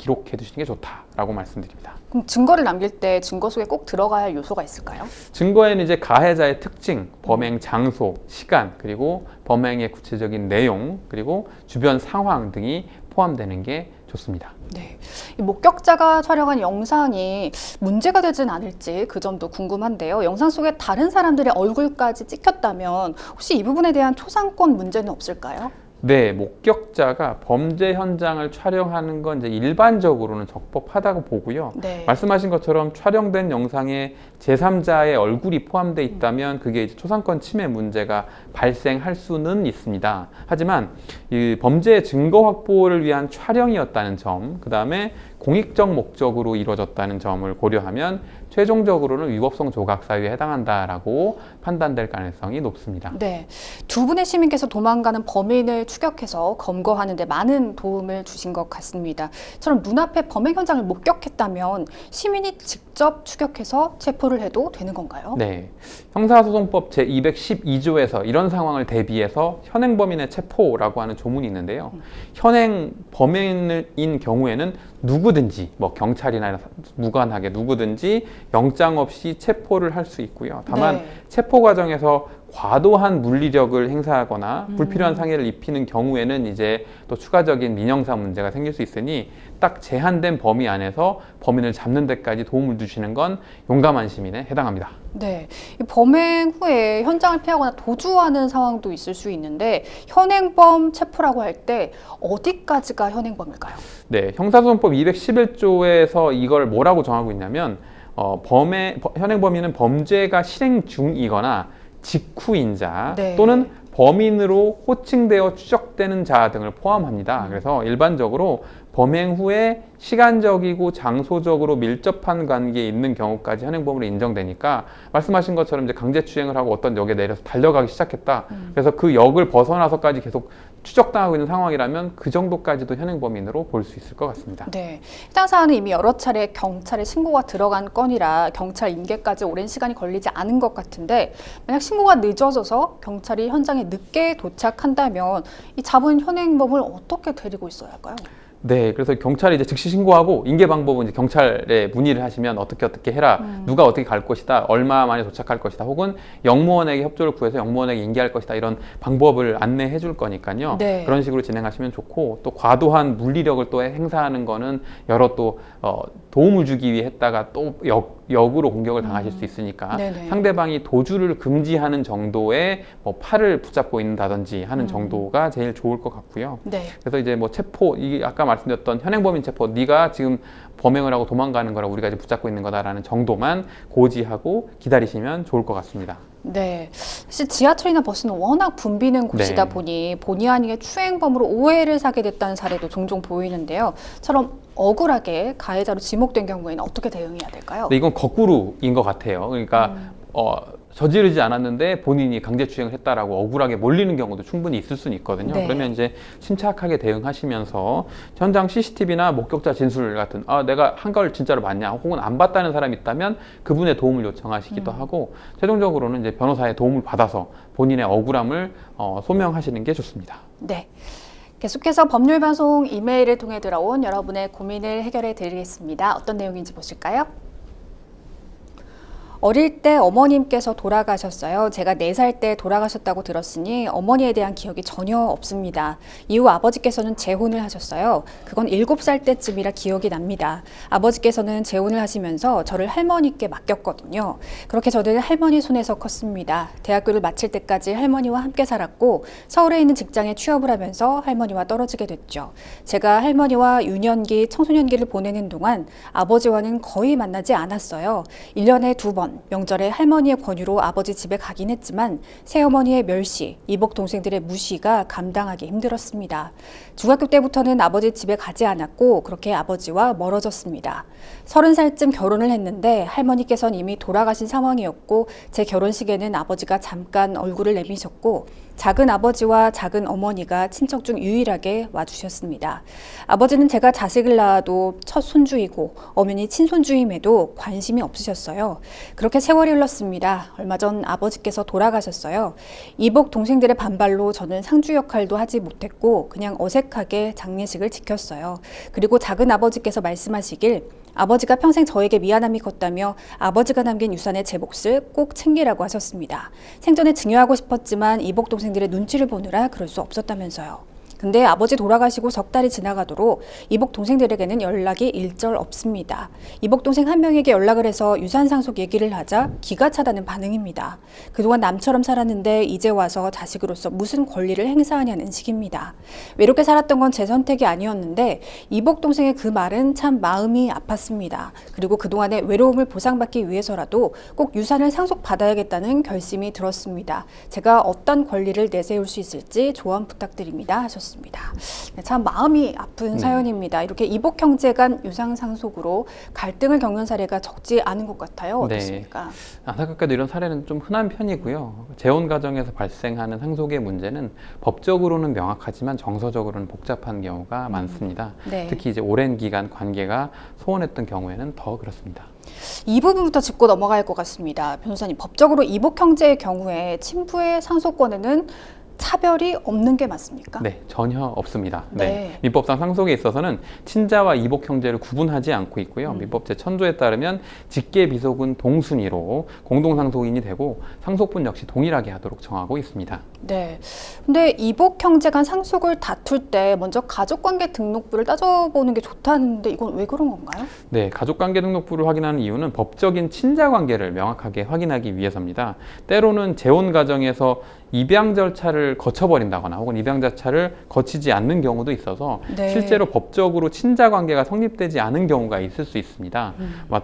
기록해 두시는 게 좋다라고 말씀드립니다. 그럼 증거를 남길 때 증거 속에 꼭 들어가야 할 요소가 있을까요? 증거에는 이제 가해자의 특징, 범행 장소, 시간, 그리고 범행의 구체적인 내용, 그리고 주변 상황 등이 포함되는 게 좋습니다. 네, 이 목격자가 촬영한 영상이 문제가 되진 않을지 그 점도 궁금한데요. 영상 속에 다른 사람들의 얼굴까지 찍혔다면 혹시 이 부분에 대한 초상권 문제는 없을까요? 네, 목격자가 범죄 현장을 촬영하는 건 이제 일반적으로는 적법하다고 보고요. 네. 말씀하신 것처럼 촬영된 영상에 제3자의 얼굴이 포함되어 있다면 그게 이제 초상권 침해 문제가 발생할 수는 있습니다. 하지만 이 범죄 증거 확보를 위한 촬영이었다는 점, 그 다음에 공익적 목적으로 이루어졌다는 점을 고려하면 최종적으로는 위법성 조각 사유에 해당한다라고 판단될 가능성이 높습니다. 네, 두 분의 시민께서 도망가는 범인을 추격해서 검거하는 데 많은 도움을 주신 것 같습니다. 처럼 눈앞에 범행 현장을 목격했다면 시민이 직접 추격해서 체포를 해도 되는 건가요? 네, 형사소송법 제212조에서 이런 상황을 대비해서 현행 범인의 체포라고 하는 조문이 있는데요. 현행 범인인 경우에는 누구든지 뭐 경찰이나 무관하게 누구든지 영장 없이 체포를 할 수 있고요. 다만 네. 체포 과정에서 과도한 물리력을 행사하거나 불필요한 상해를 입히는 경우에는 이제 또 추가적인 민형사 문제가 생길 수 있으니 딱 제한된 범위 안에서 범인을 잡는 데까지 도움을 주시는 건 용감한 시민에 해당합니다. 네, 이 범행 후에 현장을 피하거나 도주하는 상황도 있을 수 있는데 현행범 체포라고 할 때 어디까지가 현행범일까요? 네, 형사소송법 211조에서 이걸 뭐라고 정하고 있냐면 현행 범위는 범죄가 실행 중이거나 직후인자 네. 또는 범인으로 호칭되어 추적되는 자 등을 포함합니다. 그래서 일반적으로 범행 후에 시간적이고 장소적으로 밀접한 관계에 있는 경우까지 현행범으로 인정되니까 말씀하신 것처럼 이제 강제추행을 하고 어떤 역에 내려서 달려가기 시작했다. 그래서 그 역을 벗어나서까지 계속 추적당하고 있는 상황이라면 그 정도까지도 현행범인으로 볼 수 있을 것 같습니다. 네, 해당 사안은 이미 여러 차례 경찰에 신고가 들어간 건이라 경찰 인계까지 오랜 시간이 걸리지 않은 것 같은데 만약 신고가 늦어져서 경찰이 현장에 늦게 도착한다면 이 잡은 현행범을 어떻게 데리고 있어야 할까요? 네, 그래서 경찰이 이제 즉시 신고하고 인계 방법은 이제 경찰에 문의를 하시면 어떻게 해라, 누가 어떻게 갈 것이다, 얼마 만에 도착할 것이다, 혹은 영무원에게 협조를 구해서 영무원에게 인계할 것이다 이런 방법을 안내해 줄 거니까요. 네. 그런 식으로 진행하시면 좋고 또 과도한 물리력을 또 행사하는 거는 여러 또 도움을 주기 위해 했다가 또 역으로 공격을 당하실 수 있으니까 네네. 상대방이 도주를 금지하는 정도의 뭐 팔을 붙잡고 있다든지 하는 정도가 제일 좋을 것 같고요. 네. 그래서 이제 뭐 체포, 이게 아까 말씀드렸던 현행범인 체포, 네가 지금 범행을 하고 도망가는 거라 우리가 이제 붙잡고 있는 거다라는 정도만 고지하고 기다리시면 좋을 것 같습니다. 네, 사실 지하철이나 버스는 워낙 붐비는 곳이다 네. 보니 본의 아니게 추행범으로 오해를 사게 됐다는 사례도 종종 보이는데요. 처럼 억울하게 가해자로 지목된 경우에는 어떻게 대응해야 될까요? 근데 이건 거꾸로인 것 같아요. 그러니까 저지르지 않았는데 본인이 강제추행을 했다라고 억울하게 몰리는 경우도 충분히 있을 수는 있거든요. 네. 그러면 이제 침착하게 대응하시면서 현장 CCTV나 목격자 진술 같은 내가 한 걸 진짜로 봤냐 혹은 안 봤다는 사람이 있다면 그분의 도움을 요청하시기도 하고 최종적으로는 이제 변호사의 도움을 받아서 본인의 억울함을 소명하시는 게 좋습니다. 네. 계속해서 법률방송 이메일을 통해 들어온 여러분의 고민을 해결해 드리겠습니다. 어떤 내용인지 보실까요? 어릴 때 어머님께서 돌아가셨어요. 제가 4살 때 돌아가셨다고 들었으니 어머니에 대한 기억이 전혀 없습니다. 이후 아버지께서는 재혼을 하셨어요. 그건 7살 때쯤이라 기억이 납니다. 아버지께서는 재혼을 하시면서 저를 할머니께 맡겼거든요. 그렇게 저는 할머니 손에서 컸습니다. 대학교를 마칠 때까지 할머니와 함께 살았고 서울에 있는 직장에 취업을 하면서 할머니와 떨어지게 됐죠. 제가 할머니와 유년기, 청소년기를 보내는 동안 아버지와는 거의 만나지 않았어요. 1년에 2번 명절에 할머니의 권유로 아버지 집에 가긴 했지만 새어머니의 멸시, 이복 동생들의 무시가 감당하기 힘들었습니다. 중학교 때부터는 아버지 집에 가지 않았고 그렇게 아버지와 멀어졌습니다. 30살쯤 결혼을 했는데 할머니께서는 이미 돌아가신 상황이었고 제 결혼식에는 아버지가 잠깐 얼굴을 내미셨고 작은 아버지와 작은 어머니가 친척 중 유일하게 와주셨습니다. 아버지는 제가 자식을 낳아도 첫 손주이고 어머니 친손주임에도 관심이 없으셨어요. 그렇게 세월이 흘렀습니다. 얼마 전 아버지께서 돌아가셨어요. 이복 동생들의 반발로 저는 상주 역할도 하지 못했고 그냥 어색하게 장례식을 지켰어요. 그리고 작은 아버지께서 말씀하시길 아버지가 평생 저에게 미안함이 컸다며 아버지가 남긴 유산의 제 몫을 꼭 챙기라고 하셨습니다. 생전에 증여하고 싶었지만 이복 동생들의 눈치를 보느라 그럴 수 없었다면서요. 근데 아버지 돌아가시고 석 달이 지나가도록 이복 동생들에게는 연락이 일절 없습니다. 이복 동생 한 명에게 연락을 해서 유산 상속 얘기를 하자 기가 차다는 반응입니다. 그동안 남처럼 살았는데 이제 와서 자식으로서 무슨 권리를 행사하냐는 식입니다. 외롭게 살았던 건 제 선택이 아니었는데 이복 동생의 그 말은 참 마음이 아팠습니다. 그리고 그동안의 외로움을 보상받기 위해서라도 꼭 유산을 상속받아야겠다는 결심이 들었습니다. 제가 어떤 권리를 내세울 수 있을지 조언 부탁드립니다 하셨습니다. 네, 참 마음이 아픈 사연입니다. 이렇게 이복 형제 간 유산 상속으로 갈등을 겪는 사례가 적지 않은 것 같아요. 어떻습니까? 안타깝게도 이런 사례는 좀 흔한 편이고요. 재혼 가정에서 발생하는 상속의 문제는 법적으로는 명확하지만 정서적으로는 복잡한 경우가 많습니다. 네. 특히 이제 오랜 기간 관계가 소원했던 경우에는 더 그렇습니다. 이 부분부터 짚고 넘어갈 것 같습니다. 변호사님, 법적으로 이복 형제의 경우에 친부의 상속권에는 차별이 없는 게 맞습니까? 네, 전혀 없습니다. 네. 민법상 상속에 있어서는 친자와 이복 형제를 구분하지 않고 있고요. 민법 제10조에 따르면 직계 비속은 동순위로 공동 상속인이 되고 상속분 역시 동일하게 하도록 정하고 있습니다. 네. 근데 이복 형제 간 상속을 다툴 때 먼저 가족관계 등록부를 따져보는 게 좋다는데 이건 왜 그런 건가요? 네, 가족관계 등록부를 확인하는 이유는 법적인 친자 관계를 명확하게 확인하기 위해서입니다. 때로는 재혼 과정에서 입양 절차를 거쳐버린다거나 혹은 입양 절차를 거치지 않는 경우도 있어서 네. 실제로 법적으로 친자 관계가 성립되지 않은 경우가 있을 수 있습니다.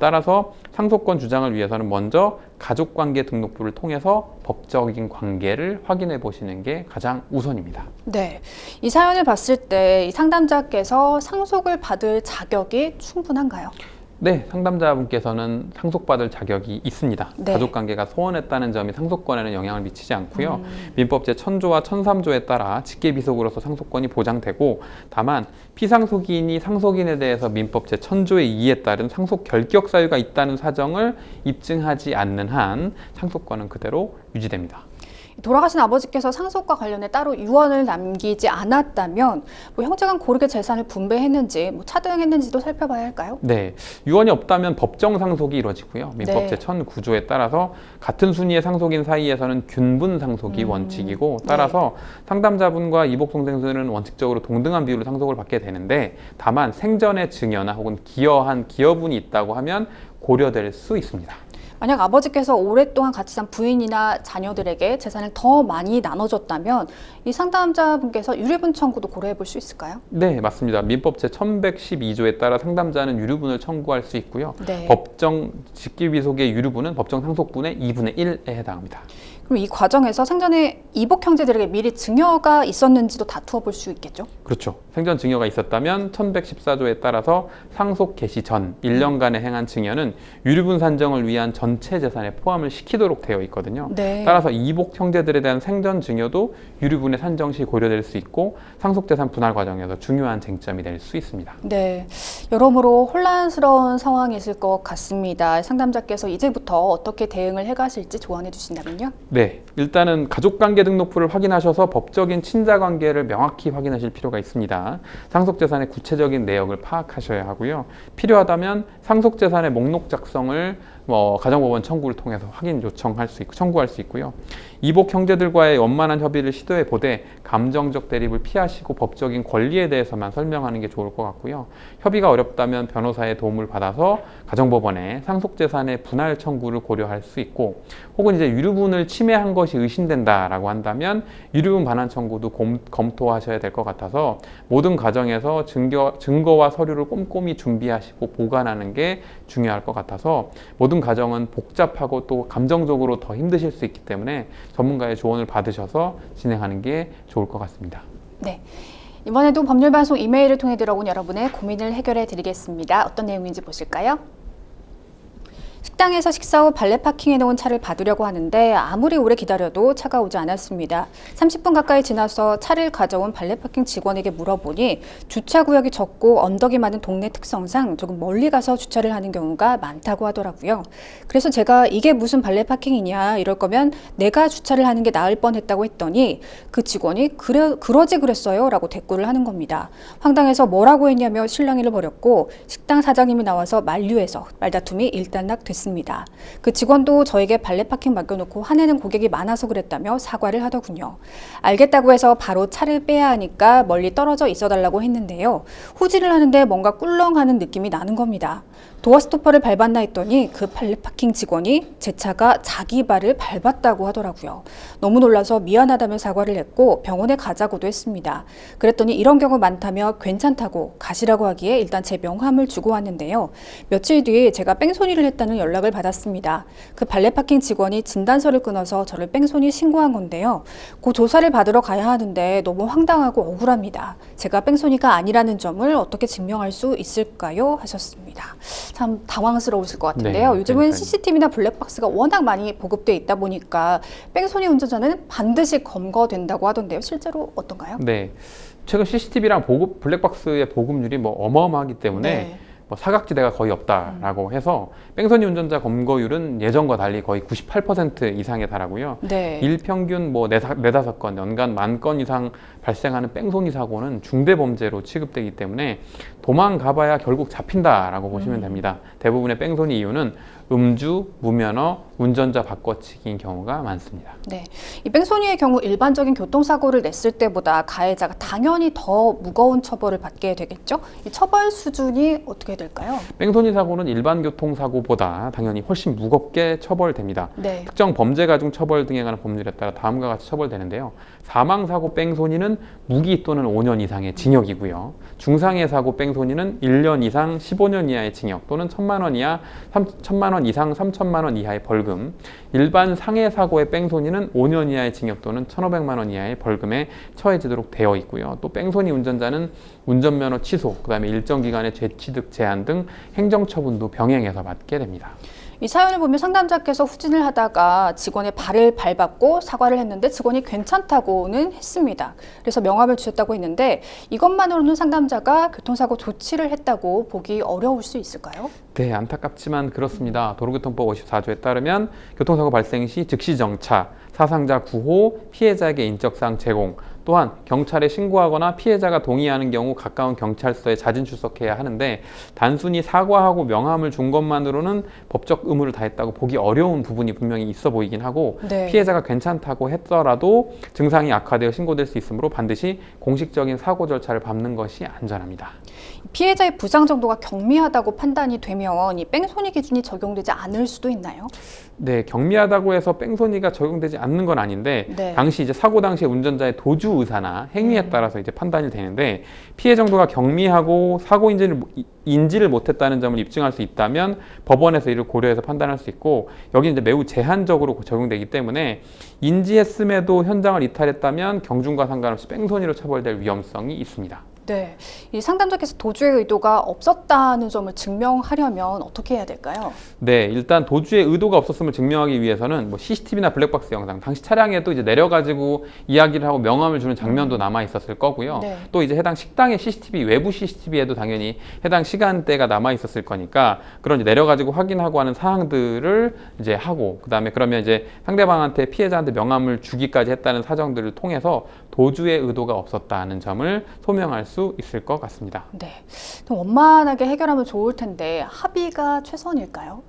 따라서 상속권 주장을 위해서는 먼저 가족관계 등록부를 통해서 법적인 관계를 확인해 보시는 게 가장 우선입니다. 네. 이 사연을 봤을 때 이 상담자께서 상속을 받을 자격이 충분한가요? 네, 상담자분께서는 상속받을 자격이 있습니다. 네. 가족관계가 소원했다는 점이 상속권에는 영향을 미치지 않고요. 민법 제1000조와 1003조에 따라 직계비속으로서 상속권이 보장되고 다만 피상속인이 상속인에 대해서 민법 제1000조의 2에 따른 상속 결격 사유가 있다는 사정을 입증하지 않는 한 상속권은 그대로 유지됩니다. 돌아가신 아버지께서 상속과 관련해 따로 유언을 남기지 않았다면 뭐 형제간 고르게 재산을 분배했는지 뭐 차등했는지도 살펴봐야 할까요? 네, 유언이 없다면 법정 상속이 이루어지고요. 민법 네. 제1009조에 따라서 같은 순위의 상속인 사이에서는 균분 상속이 원칙이고 따라서 상담자분과 이복 동생들은 원칙적으로 동등한 비율로 상속을 받게 되는데 다만 생전의 증여나 혹은 기여한 기여분이 있다고 하면 고려될 수 있습니다. 만약 아버지께서 오랫동안 같이 산 부인이나 자녀들에게 재산을 더 많이 나눠줬다면 이 상담자분께서 유류분 청구도 고려해 볼 수 있을까요? 네, 맞습니다. 민법 제1112조에 따라 상담자는 유류분을 청구할 수 있고요. 네. 법정 직계비속의 유류분은 법정 상속분의 2분의 1에 해당합니다. 그럼 이 과정에서 생전에 이복 형제들에게 미리 증여가 있었는지도 다투어 볼 수 있겠죠? 그렇죠. 생전 증여가 있었다면 1114조에 따라서 상속 개시 전 1년간에 행한 증여는 유류분 산정을 위한 전체 재산에 포함을 시키도록 되어 있거든요. 네. 따라서 이복 형제들에 대한 생전 증여도 유류분의 산정 시 고려될 수 있고 상속재산 분할 과정에서 중요한 쟁점이 될 수 있습니다. 네, 여러모로 혼란스러운 상황이실 것 같습니다. 상담자께서 이제부터 어떻게 대응을 해가실지 조언해 주신다면요? 네, 일단은 가족관계 등록부를 확인하셔서 법적인 친자관계를 명확히 확인하실 필요가 있습니다. 상속재산의 구체적인 내역을 파악하셔야 하고요. 필요하다면 상속재산의 목록 작성을 가정법원 청구를 통해서 확인 요청할 수 있고 청구할 수 있고요. 이복 형제들과의 원만한 협의를 시도해 보되 감정적 대립을 피하시고 법적인 권리에 대해서만 설명하는 게 좋을 것 같고요. 협의가 어렵다면 변호사의 도움을 받아서 가정법원에 상속재산의 분할 청구를 고려할 수 있고 혹은 이제 유류분을 침해한 것이 의심된다라고 한다면 유류분 반환 청구도 검토하셔야 될 것 같아서 모든 과정에서 증거와 서류를 꼼꼼히 준비하시고 보관하는 게 중요할 것 같아서 모든 과정은 복잡하고 또 감정적으로 더 힘드실 수 있기 때문에 전문가의 조언을 받으셔서 진행하는 게 좋을 것 같습니다. 네. 이번에도 법률방송 이메일을 통해 들어온 여러분의 고민을 해결해 드리겠습니다. 어떤 내용인지 보실까요? 식당에서 식사 후 발레 파킹해 놓은 차를 받으려고 하는데 아무리 오래 기다려도 차가 오지 않았습니다. 30분 가까이 지나서 차를 가져온 발레 파킹 직원에게 물어보니 주차 구역이 적고 언덕이 많은 동네 특성상 조금 멀리 가서 주차를 하는 경우가 많다고 하더라고요. 그래서 제가 이게 무슨 발레 파킹이냐, 이럴 거면 내가 주차를 하는 게 나을 뻔했다고 했더니 그 직원이 그러지 그랬어요 라고 대꾸를 하는 겁니다. 황당해서 뭐라고 했냐며 실랑이를 벌였고 식당 사장님이 나와서 만류해서 말다툼이 일단락됐습니다. 그 직원도 저에게 발레 파킹 맡겨놓고 화내는 고객이 많아서 그랬다며 사과를 하더군요. 알겠다고 해서 바로 차를 빼야 하니까 멀리 떨어져 있어달라고 했는데요. 후진을 하는데 뭔가 꿀렁하는 느낌이 나는 겁니다. 도어 스토퍼를 밟았나 했더니 그 발레 파킹 직원이 제 차가 자기 발을 밟았다고 하더라고요. 너무 놀라서 미안하다며 사과를 했고 병원에 가자고도 했습니다. 그랬더니 이런 경우 많다며 괜찮다고 가시라고 하기에 일단 제 명함을 주고 왔는데요. 며칠 뒤에 제가 뺑소니를 했다는 연락을 받았습니다. 그 발레 파킹 직원이 진단서를 끊어서 저를 뺑소니 신고한 건데요. 그 조사를 받으러 가야 하는데 너무 황당하고 억울합니다. 제가 뺑소니가 아니라는 점을 어떻게 증명할 수 있을까요? 하셨습니다. 참 당황스러우실 것 같은데요. 네, 요즘은 그러니까요. CCTV나 블랙박스가 워낙 많이 보급돼 있다 보니까 뺑소니 운전자는 반드시 검거된다고 하던데요. 실제로 어떤가요? 네. 최근 CCTV랑 블랙박스의 보급률이 뭐 어마어마하기 때문에 네. 뭐 사각지대가 거의 없다라고 해서 뺑소니 운전자 검거율은 예전과 달리 거의 98% 이상에 달하고요. 네. 일평균 뭐 네다섯 건, 연간 10,000건 이상 발생하는 뺑소니 사고는 중대 범죄로 취급되기 때문에 도망가봐야 결국 잡힌다라고 보시면 됩니다. 대부분의 뺑소니 이유는 음주, 무면허, 운전자 바꿔치기인 경우가 많습니다. 네, 이 뺑소니의 경우 일반적인 교통사고를 냈을 때보다 가해자가 당연히 더 무거운 처벌을 받게 되겠죠? 이 처벌 수준이 어떻게 될까요? 뺑소니 사고는 일반 교통사고보다 당연히 훨씬 무겁게 처벌됩니다. 네. 특정 범죄 가중 처벌 등에 관한 법률에 따라 다음과 같이 처벌되는데요. 사망사고 뺑소니는 무기 또는 5년 이상의 징역이고요. 중상해 사고 뺑소니는 1년 이상 15년 이하의 징역 또는 1,000만 원 이하 1,000만 원 이상 3,000만 원 이하의 벌금. 일반 상해 사고의 뺑소니는 5년 이하의 징역 또는 1,500만 원 이하의 벌금에 처해지도록 되어 있고요. 또 뺑소니 운전자는 운전면허 취소, 그다음에 일정 기간의 재취득 제한 등 행정처분도 병행해서 받게 됩니다. 이 사연을 보면 상담자께서 후진을 하다가 직원의 발을 밟았고 사과를 했는데 직원이 괜찮다고는 했습니다. 그래서 명함을 주셨다고 했는데 이것만으로는 상담자가 교통사고 조치를 했다고 보기 어려울 수 있을까요? 네, 안타깝지만 그렇습니다. 도로교통법 54조에 따르면 교통사고 발생 시 즉시 정차, 사상자 구호, 피해자에게 인적사항 제공, 또한 경찰에 신고하거나 피해자가 동의하는 경우 가까운 경찰서에 자진 출석해야 하는데 단순히 사과하고 명함을 준 것만으로는 법적 의무를 다했다고 보기 어려운 부분이 분명히 있어 보이긴 하고 네. 피해자가 괜찮다고 했더라도 증상이 악화되어 신고될 수 있으므로 반드시 공식적인 사고 절차를 밟는 것이 안전합니다. 피해자의 부상 정도가 경미하다고 판단이 되면 이 뺑소니 기준이 적용되지 않을 수도 있나요? 네, 경미하다고 해서 뺑소니가 적용되지 않는 건 아닌데 네. 당시 이제 사고 당시 운전자의 도주 의사나 행위에 따라서 이제 판단이 되는데 피해 정도가 경미하고 사고 인지를 못했다는 점을 입증할 수 있다면 법원에서 이를 고려해서 판단할 수 있고 여기 이제 매우 제한적으로 적용되기 때문에 인지했음에도 현장을 이탈했다면 경중과 상관없이 뺑소니로 처벌될 위험성이 있습니다. 네, 이 상담자께서 도주의 의도가 없었다는 점을 증명하려면 어떻게 해야 될까요? 네, 일단 도주의 의도가 없었음을 증명하기 위해서는 뭐 CCTV나 블랙박스 영상, 당시 차량에도 이제 내려가지고 이야기를 하고 명함을 주는 장면도 남아 있었을 거고요. 네. 또 이제 해당 식당의 CCTV, 외부 CCTV에도 당연히 해당 시간대가 남아 있었을 거니까 그런 이제 내려가지고 확인하고 하는 사항들을 이제 하고 그다음에 그러면 이제 상대방한테 피해자한테 명함을 주기까지 했다는 사정들을 통해서 도주의 의도가 없었다는 점을 소명할 수 있을 것 같습니다. 네, 좀 원만하게 해결하면 좋을 텐데 합의가 최선일까요?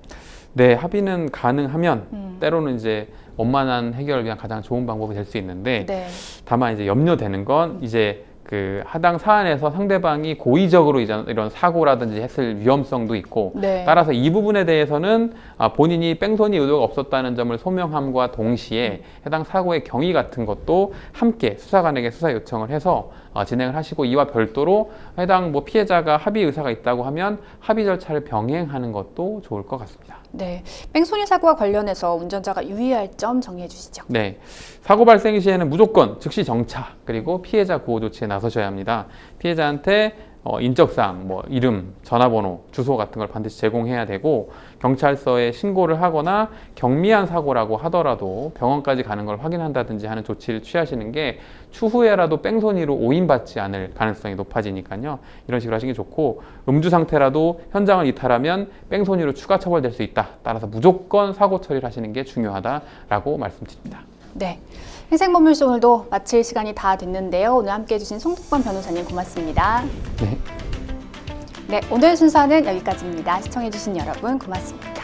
네, 합의는 가능하면 때로는 이제 원만한 해결을 위한 가장 좋은 방법이 될 수 있는데 네. 다만 이제 염려되는 건 이제 그 하당 사안에서 상대방이 고의적으로 이런 사고라든지 했을 위험성도 있고 네. 따라서 이 부분에 대해서는 본인이 뺑소니 의도가 없었다는 점을 소명함과 동시에 해당 사고의 경위 같은 것도 함께 수사관에게 수사 요청을 해서 진행을 하시고 이와 별도로 해당 뭐 피해자가 합의 의사가 있다고 하면 합의 절차를 병행하는 것도 좋을 것 같습니다. 네, 뺑소니 사고와 관련해서 운전자가 유의할 점 정리해 주시죠. 네, 사고 발생 시에는 무조건 즉시 정차 그리고 피해자 구호 조치에 나서셔야 합니다. 피해자한테 인적사항, 뭐 이름, 전화번호, 주소 같은 걸 반드시 제공해야 되고 경찰서에 신고를 하거나 경미한 사고라고 하더라도 병원까지 가는 걸 확인한다든지 하는 조치를 취하시는 게 추후에라도 뺑소니로 오인받지 않을 가능성이 높아지니까요. 이런 식으로 하시는 게 좋고 음주 상태라도 현장을 이탈하면 뺑소니로 추가 처벌될 수 있다. 따라서 무조건 사고 처리를 하시는 게 중요하다라고 말씀드립니다. 네. 행생법률시 오늘도 마칠 시간이 다 됐는데요. 오늘 함께해 주신 송득범 변호사님 고맙습니다. 네. 네, 오늘 순서는 여기까지입니다. 시청해 주신 여러분 고맙습니다.